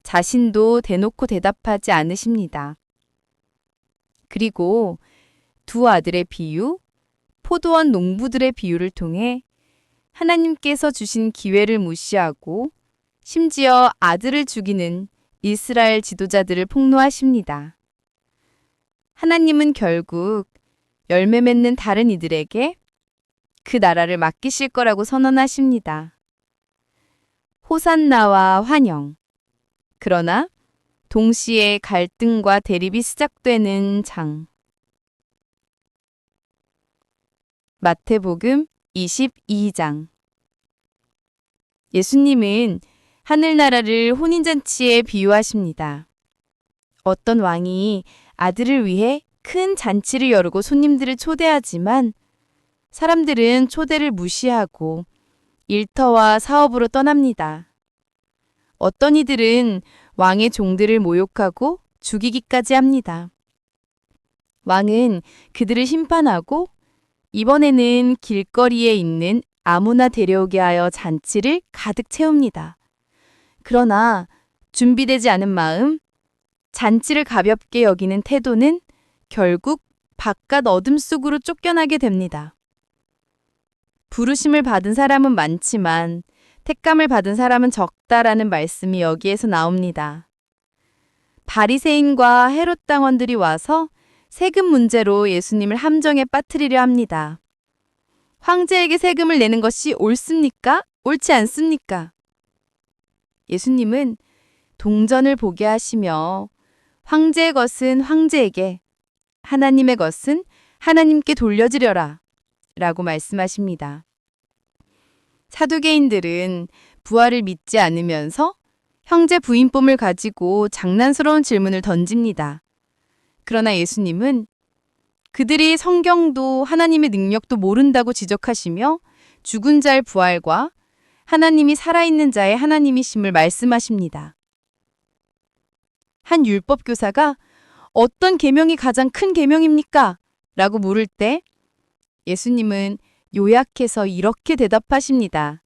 자신도 대놓고 대답하지 않으십니다. 그리고 두 아들의 비유, 포도원 농부들의 비유를 통해 하나님께서 주신 기회를 무시하고 심지어 아들을 죽이는 이스라엘 지도자들을 폭로하십니다. 하나님은 결국 열매 맺는 다른 이들에게 그 나라를 맡기실 거라고 선언하십니다. 호산나와 환영. 그러나 동시에 갈등과 대립이 시작되는 장. 마태복음 22장. 예수님은 하늘나라를 혼인잔치에 비유하십니다. 어떤 왕이 아들을 위해 큰 잔치를 열고 손님들을 초대하지만 사람들은 초대를 무시하고 일터와 사업으로 떠납니다. 어떤 이들은 왕의 종들을 모욕하고 죽이기까지 합니다. 왕은 그들을 심판하고 이번에는 길거리에 있는 아무나 데려오게 하여 잔치를 가득 채웁니다. 그러나 준비되지 않은 마음, 잔치를 가볍게 여기는 태도는 결국 바깥 어둠 속으로 쫓겨나게 됩니다. 부르심을 받은 사람은 많지만 택감을 받은 사람은 적다라는 말씀이 여기에서 나옵니다. 바리새인과 헤롯 당원들이 와서 세금 문제로 예수님을 함정에 빠뜨리려 합니다. 황제에게 세금을 내는 것이 옳습니까? 옳지 않습니까? 예수님은 동전을 보게 하시며 황제의 것은 황제에게, 하나님의 것은 하나님께 돌려드려라 라고 말씀하십니다. 사두개인들은 부활을 믿지 않으면서 형제 부인범을 가지고 장난스러운 질문을 던집니다. 그러나 예수님은 그들이 성경도 하나님의 능력도 모른다고 지적하시며 죽은 자의 부활과 하나님이 살아있는 자의 하나님이심을 말씀하십니다. 한 율법 교사가 어떤 계명이 가장 큰 계명입니까? 라고 물을 때 예수님은 요약해서 이렇게 대답하십니다.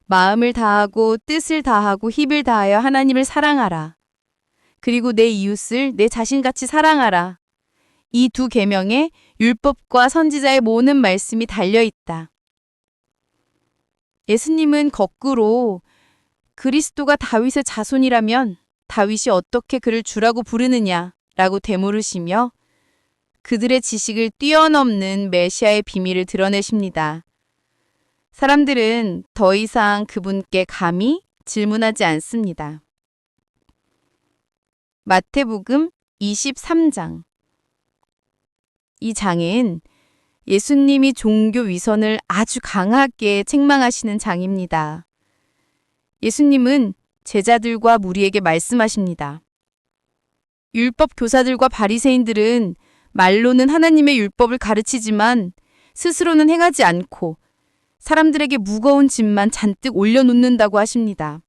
마음을 다하고 뜻을 다하고 힘을 다하여 하나님을 사랑하라. 그리고 내 이웃을 내 자신같이 사랑하라. 이 두 계명에 율법과 선지자의 모든 말씀이 달려 있다. 예수님은 거꾸로 그리스도가 다윗의 자손이라면 다윗이 어떻게 그를 주라고 부르느냐 라고 되물으시며 그들의 지식을 뛰어넘는 메시아의 비밀을 드러내십니다. 사람들은 더 이상 그분께 감히 질문하지 않습니다. 마태복음 23장. 이 장은 예수님이 종교 위선을 아주 강하게 책망하시는 장입니다. 예수님은 제자들과 무리에게 말씀하십니다. 율법 교사들과 바리새인들은 말로는 하나님의 율법을 가르치지만 스스로는 행하지 않고 사람들에게 무거운 짐만 잔뜩 올려놓는다고 하십니다.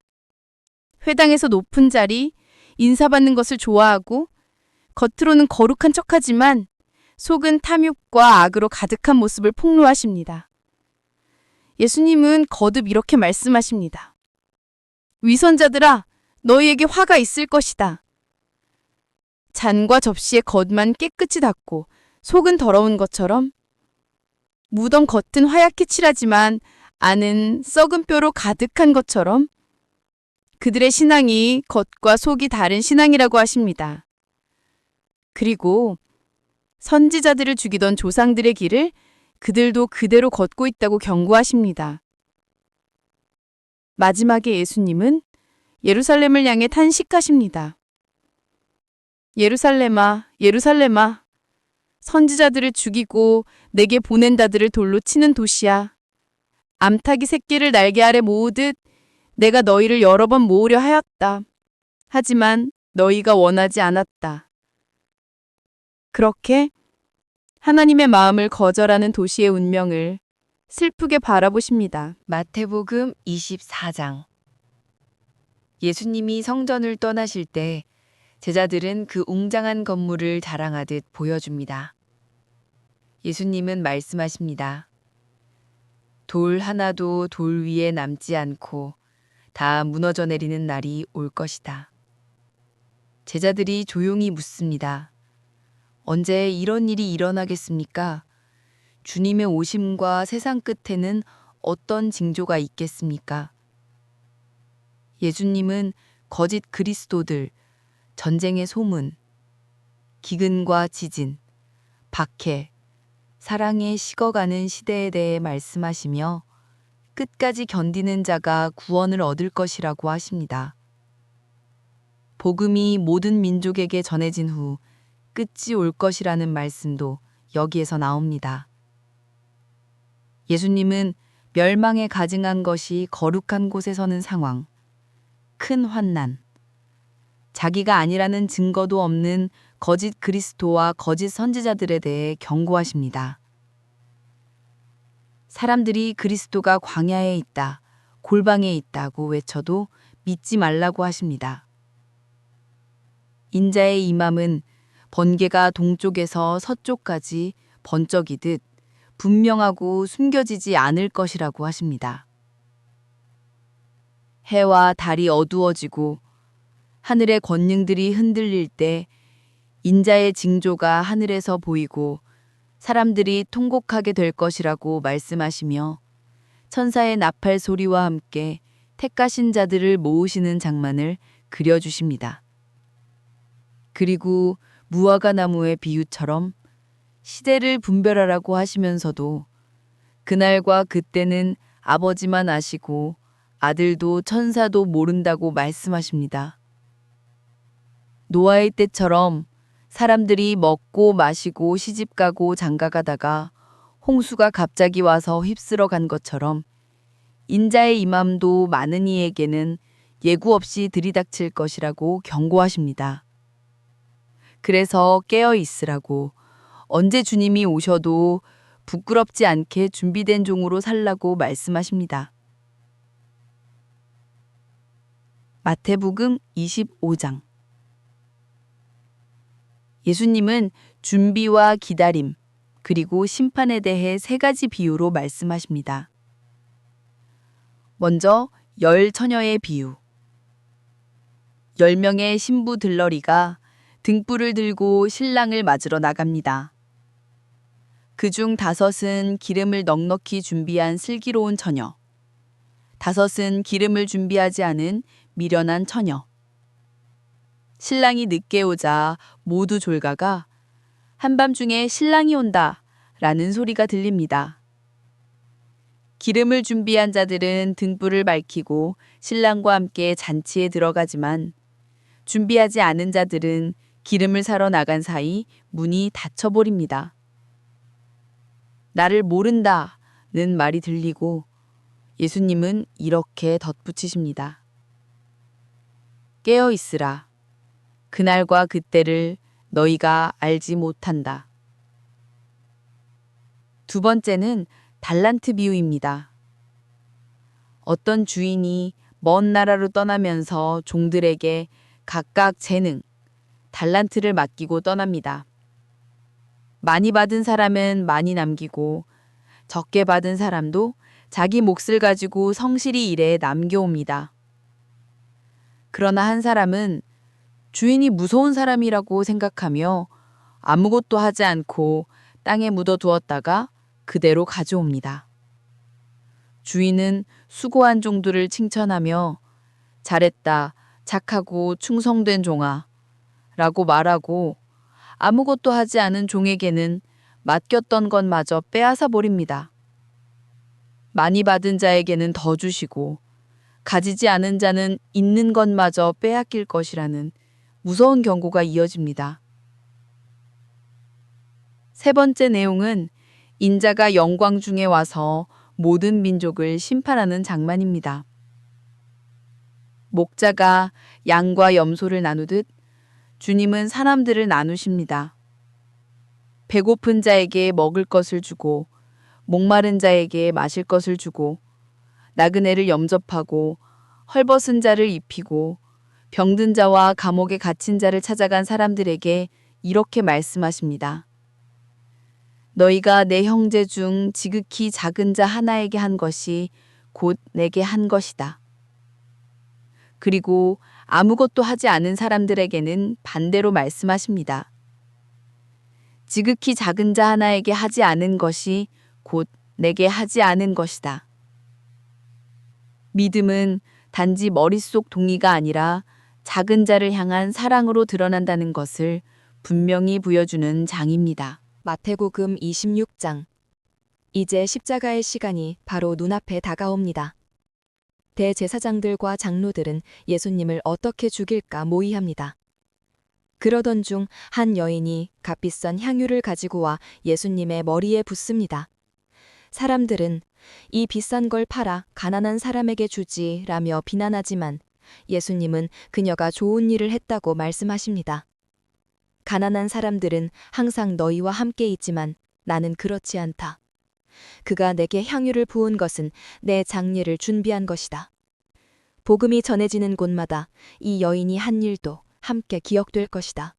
회당에서 높은 자리, 인사받는 것을 좋아하고 겉으로는 거룩한 척하지만 속은 탐욕과 악으로 가득한 모습을 폭로하십니다. 예수님은 거듭 이렇게 말씀하십니다. 위선자들아, 너희에게 화가 있을 것이다. 잔과 접시의 겉만 깨끗이 닦고 속은 더러운 것처럼 무덤 겉은 하얗게 칠하지만 안은 썩은 뼈로 가득한 것처럼 그들의 신앙이 겉과 속이 다른 신앙이라고 하십니다. 그리고 선지자들을 죽이던 조상들의 길을 그들도 그대로 걷고 있다고 경고하십니다. 마지막에 예수님은 예루살렘을 향해 탄식하십니다. 예루살렘아, 예루살렘아, 선지자들을 죽이고 내게 보낸 자들을 돌로 치는 도시야. 암탉이 새끼를 날개 아래 모으듯 내가 너희를 여러 번 모으려 하였다. 하지만 너희가 원하지 않았다. 그렇게 하나님의 마음을 거절하는 도시의 운명을 슬프게 바라보십니다. 마태복음 24장. 예수님이 성전을 떠나실 때 제자들은 그 웅장한 건물을 자랑하듯 보여줍니다. 예수님은 말씀하십니다. 돌 하나도 돌 위에 남지 않고 다 무너져 내리는 날이 올 것이다. 제자들이 조용히 묻습니다. 언제 이런 일이 일어나겠습니까? 주님의 오심과 세상 끝에는 어떤 징조가 있겠습니까? 예수님은 거짓 그리스도들, 전쟁의 소문, 기근과 지진, 박해, 사랑에 식어가는 시대에 대해 말씀하시며 끝까지 견디는 자가 구원을 얻을 것이라고 하십니다. 복음이 모든 민족에게 전해진 후 끝이 올 것이라는 말씀도 여기에서 나옵니다. 예수님은 멸망에 가증한 것이 거룩한 곳에 서는 상황, 큰 환난, 자기가 아니라는 증거도 없는 거짓 그리스도와 거짓 선지자들에 대해 경고하십니다. 사람들이 그리스도가 광야에 있다, 골방에 있다고 외쳐도 믿지 말라고 하십니다. 인자의 임함은 번개가 동쪽에서 서쪽까지 번쩍이듯 분명하고 숨겨지지 않을 것이라고 하십니다. 해와 달이 어두워지고 하늘의 권능들이 흔들릴 때 인자의 징조가 하늘에서 보이고 사람들이 통곡하게 될 것이라고 말씀하시며 천사의 나팔 소리와 함께 택하신 자들을 모으시는 장면을 그려주십니다. 그리고 무화과 나무의 비유처럼 시대를 분별하라고 하시면서도 그날과 그때는 아버지만 아시고 아들도 천사도 모른다고 말씀하십니다. 노아의 때처럼 사람들이 먹고 마시고 시집가고 장가가다가 홍수가 갑자기 와서 휩쓸어 간 것처럼 인자의 임함도 많은 이에게는 예고 없이 들이닥칠 것이라고 경고하십니다. 그래서 깨어 있으라고, 언제 주님이 오셔도 부끄럽지 않게 준비된 종으로 살라고 말씀하십니다. 마태복음 25장. 예수님은 준비와 기다림, 그리고 심판에 대해 세 가지 비유로 말씀하십니다. 먼저 10처녀의 비유. 10명의 신부 들러리가 등불을 들고 신랑을 맞으러 나갑니다. 그중 5은 기름을 넉넉히 준비한 슬기로운 처녀, 5은 기름을 준비하지 않은 미련한 처녀. 신랑이 늦게 오자 모두 졸가가 한밤중에 신랑이 온다 라는 소리가 들립니다. 기름을 준비한 자들은 등불을 밝히고 신랑과 함께 잔치에 들어가지만 준비하지 않은 자들은 기름을 사러 나간 사이 문이 닫혀버립니다. 나를 모른다는 말이 들리고 예수님은 이렇게 덧붙이십니다. 깨어 있으라. 그날과 그때를 너희가 알지 못한다. 두 번째는 달란트 비유입니다. 어떤 주인이 먼 나라로 떠나면서 종들에게 각각 재능, 달란트를 맡기고 떠납니다. 많이 받은 사람은 많이 남기고 적게 받은 사람도 자기 몫을 가지고 성실히 일해 남겨옵니다. 그러나 한 사람은 주인이 무서운 사람이라고 생각하며 아무것도 하지 않고 땅에 묻어두었다가 그대로 가져옵니다. 주인은 수고한 종들을 칭찬하며 잘했다, 착하고 충성된 종아 라고 말하고 아무것도 하지 않은 종에게는 맡겼던 것마저 빼앗아 버립니다. 많이 받은 자에게는 더 주시고 가지지 않은 자는 있는 것마저 빼앗길 것이라는 무서운 경고가 이어집니다. 세 번째 내용은 인자가 영광 중에 와서 모든 민족을 심판하는 장면입니다. 목자가 양과 염소를 나누듯 주님은 사람들을 나누십니다. 배고픈 자에게 먹을 것을 주고 목마른 자에게 마실 것을 주고 나그네를 염접하고 헐벗은 자를 입히고 병든 자와 감옥에 갇힌 자를 찾아간 사람들에게 이렇게 말씀하십니다. 너희가 내 형제 중 지극히 작은 자 하나에게 한 것이 곧 내게 한 것이다. 그리고 아무것도 하지 않은 사람들에게는 반대로 말씀하십니다. 지극히 작은 자 하나에게 하지 않은 것이 곧 내게 하지 않은 것이다. 믿음은 단지 머릿속 동의가 아니라 작은 자를 향한 사랑으로 드러난다는 것을 분명히 보여주는 장입니다. 마태복음 26장. 이제 십자가의 시간이 바로 눈앞에 다가옵니다. 대제사장들과 장로들은 예수님을 어떻게 죽일까 모의합니다. 그러던 중 한 여인이 값비싼 향유를 가지고 와 예수님의 머리에 붓습니다. 사람들은 이 비싼 걸 팔아 가난한 사람에게 주지라며 비난하지만 예수님은 그녀가 좋은 일을 했다고 말씀하십니다. 가난한 사람들은 항상 너희와 함께 있지만 나는 그렇지 않다. 그가 내게 향유를 부은 것은 내 장례를 준비한 것이다. 복음이 전해지는 곳마다 이 여인이 한 일도 함께 기억될 것이다.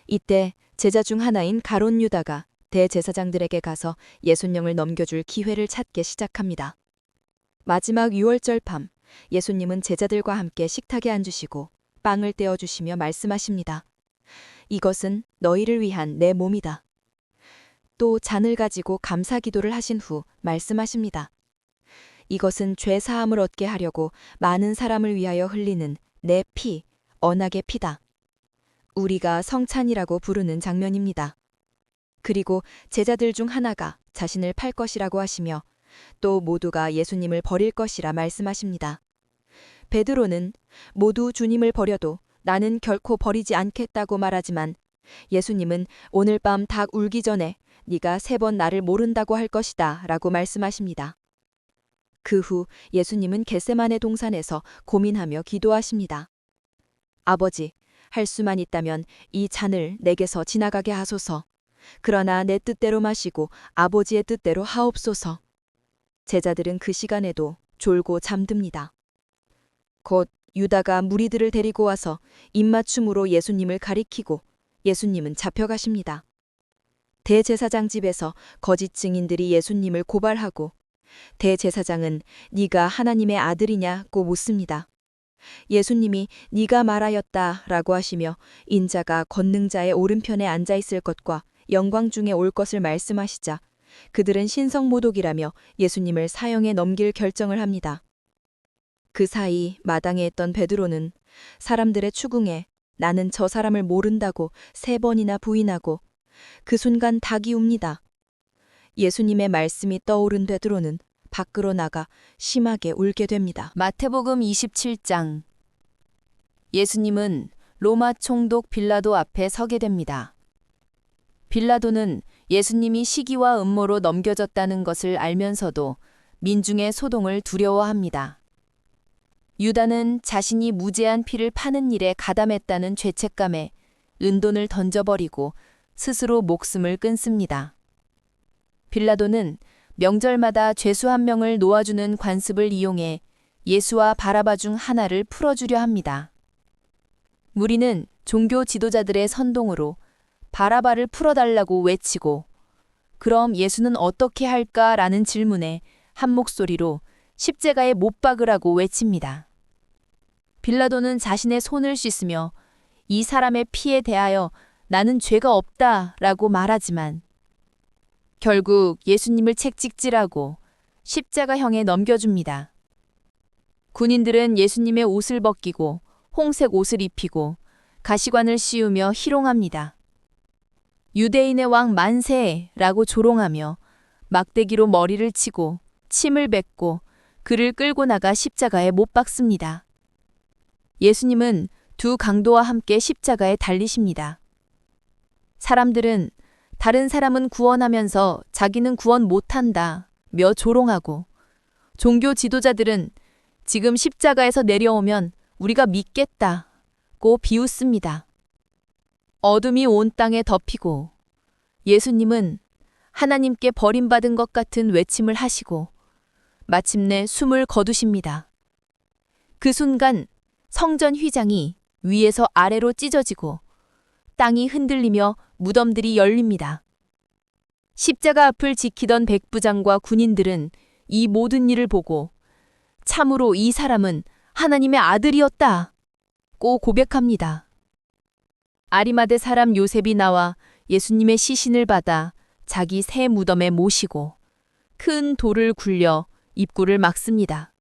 이때 제자 중 하나인 가룟 유다가 대제사장들에게 가서 예수님을 넘겨줄 기회를 찾기 시작합니다. 마지막 유월절 밤 예수님은 제자들과 함께 식탁에 앉으시고 빵을 떼어주시며 말씀하십니다. 이것은 너희를 위한 내 몸이다. 또 잔을 가지고 감사 기도를 하신 후 말씀하십니다. 이것은 죄 사함을 얻게 하려고 많은 사람을 위하여 흘리는 내 피, 언약의 피다. 우리가 성찬이라고 부르는 장면입니다. 그리고 제자들 중 하나가 자신을 팔 것이라고 하시며 또 모두가 예수님을 버릴 것이라 말씀하십니다. 베드로는 모두 주님을 버려도 나는 결코 버리지 않겠다고 말하지만 예수님은 오늘 밤 닭 울기 전에 네가 3번 나를 모른다고 할 것이다 라고 말씀하십니다. 그 후 예수님은 겟세마네 동산에서 고민하며 기도하십니다. 아버지, 할 수만 있다면 이 잔을 내게서 지나가게 하소서. 그러나 내 뜻대로 마시고 아버지의 뜻대로 하옵소서. 제자들은 그 시간에도 졸고 잠듭니다. 곧 유다가 무리들을 데리고 와서 입맞춤으로 예수님을 가리키고 예수님은 잡혀가십니다. 대제사장 집에서 거짓 증인들이 예수님을 고발하고 대제사장은 네가 하나님의 아들이냐고 묻습니다. 예수님이 네가 말하였다 라고 하시며 인자가 권능자의 오른편에 앉아 있을 것과 영광 중에 올 것을 말씀하시자 그들은 신성모독이라며 예수님을 사형에 넘길 결정을 합니다. 그 사이 마당에 있던 베드로는 사람들의 추궁에 나는 저 사람을 모른다고 3번이나 부인하고 그 순간 닭이 웁니다. 예수님의 말씀이 떠오른 베드로는 밖으로 나가 심하게 울게 됩니다. 마태복음 27장. 예수님은 로마 총독 빌라도 앞에 서게 됩니다. 빌라도는 예수님이 시기와 음모로 넘겨졌다는 것을 알면서도 민중의 소동을 두려워합니다. 유다는 자신이 무죄한 피를 파는 일에 가담했다는 죄책감에 은돈을 던져버리고 스스로 목숨을 끊습니다. 빌라도는 명절마다 죄수 1명을 놓아주는 관습을 이용해 예수와 바라바 중 하나를 풀어주려 합니다. 무리는 종교 지도자들의 선동으로 바라바를 풀어달라고 외치고 그럼 예수는 어떻게 할까라는 질문에 한 목소리로 십자가에 못 박으라고 외칩니다. 빌라도는 자신의 손을 씻으며 이 사람의 피에 대하여 나는 죄가 없다라고 말하지만 결국 예수님을 채찍질하고 십자가형에 넘겨줍니다. 군인들은 예수님의 옷을 벗기고 홍색 옷을 입히고 가시관을 씌우며 희롱합니다. 유대인의 왕 만세라고 조롱하며 막대기로 머리를 치고 침을 뱉고 그를 끌고 나가 십자가에 못 박습니다. 예수님은 두 강도와 함께 십자가에 달리십니다. 사람들은 다른 사람은 구원하면서 자기는 구원 못한다며 조롱하고, 종교 지도자들은 지금 십자가에서 내려오면 우리가 믿겠다고 비웃습니다. 어둠이 온 땅에 덮이고 예수님은 하나님께 버림받은 것 같은 외침을 하시고 마침내 숨을 거두십니다. 그 순간 성전 휘장이 위에서 아래로 찢어지고 땅이 흔들리며 무덤들이 열립니다. 십자가 앞을 지키던 백부장과 군인들은 이 모든 일을 보고 참으로 이 사람은 하나님의 아들이었다고 고백합니다. 아리마대 사람 요셉이 나와 예수님의 시신을 받아 자기 새 무덤에 모시고 큰 돌을 굴려 입구를 막습니다.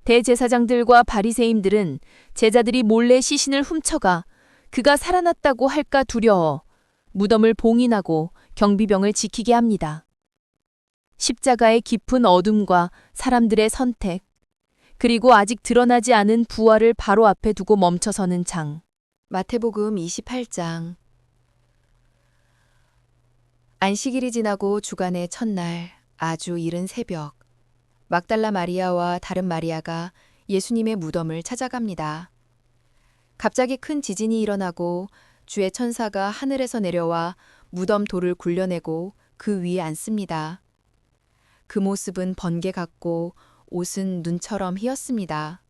대제사장들과 바리새인들은 제자들이 몰래 시신을 훔쳐가 그가 살아났다고 할까 두려워 무덤을 봉인하고 경비병을 지키게 합니다. 십자가의 깊은 어둠과 사람들의 선택, 그리고 아직 드러나지 않은 부활을 바로 앞에 두고 멈춰서는 장. 마태복음 28장. 안식일이 지나고 주간의 첫날, 아주 이른 새벽, 막달라 마리아와 다른 마리아가 예수님의 무덤을 찾아갑니다. 갑자기 큰 지진이 일어나고 주의 천사가 하늘에서 내려와 무덤 돌을 굴려내고 그 위에 앉습니다. 그 모습은 번개 같고 옷은 눈처럼 희었습니다.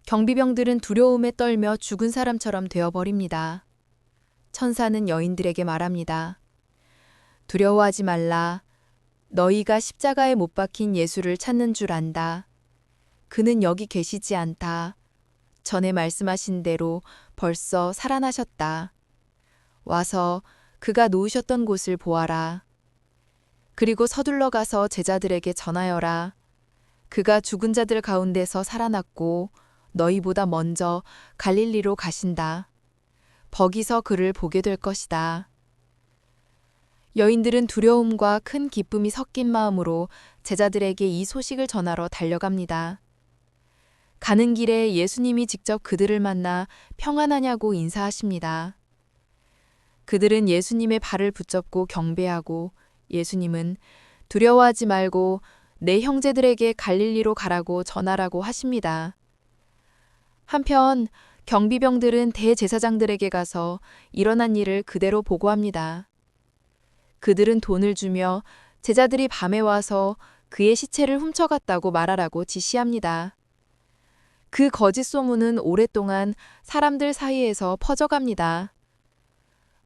경비병들은 두려움에 떨며 죽은 사람처럼 되어버립니다. 천사는 여인들에게 말합니다. 두려워하지 말라. 너희가 십자가에 못 박힌 예수를 찾는 줄 안다. 그는 여기 계시지 않다. 전에 말씀하신 대로 벌써 살아나셨다. 와서 그가 놓으셨던 곳을 보아라. 그리고 서둘러 가서 제자들에게 전하여라. 그가 죽은 자들 가운데서 살아났고 너희보다 먼저 갈릴리로 가신다. 거기서 그를 보게 될 것이다. 여인들은 두려움과 큰 기쁨이 섞인 마음으로 제자들에게 이 소식을 전하러 달려갑니다. 가는 길에 예수님이 직접 그들을 만나 평안하냐고 인사하십니다. 그들은 예수님의 발을 붙잡고 경배하고 예수님은 두려워하지 말고 내 형제들에게 갈릴리로 가라고 전하라고 하십니다. 한편 경비병들은 대제사장들에게 가서 일어난 일을 그대로 보고합니다. 그들은 돈을 주며 제자들이 밤에 와서 그의 시체를 훔쳐갔다고 말하라고 지시합니다. 그 거짓 소문은 오랫동안 사람들 사이에서 퍼져갑니다.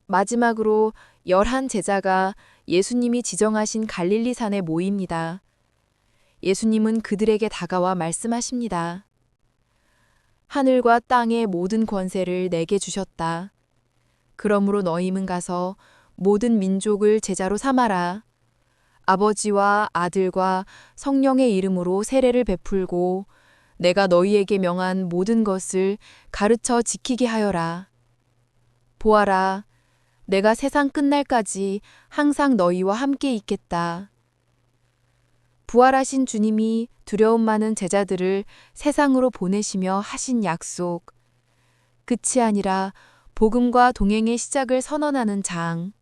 마지막으로 11 제자가 예수님이 지정하신 갈릴리 산에 모입니다. 예수님은 그들에게 다가와 말씀하십니다. 하늘과 땅의 모든 권세를 내게 주셨다. 그러므로 너희는 가서 모든 민족을 제자로 삼아라. 아버지와 아들과 성령의 이름으로 세례를 베풀고 내가 너희에게 명한 모든 것을 가르쳐 지키게 하여라. 보아라, 내가 세상 끝날까지 항상 너희와 함께 있겠다. 부활하신 주님이 두려움 많은 제자들을 세상으로 보내시며 하신 약속. 끝이 아니라 복음과 동행의 시작을 선언하는 장.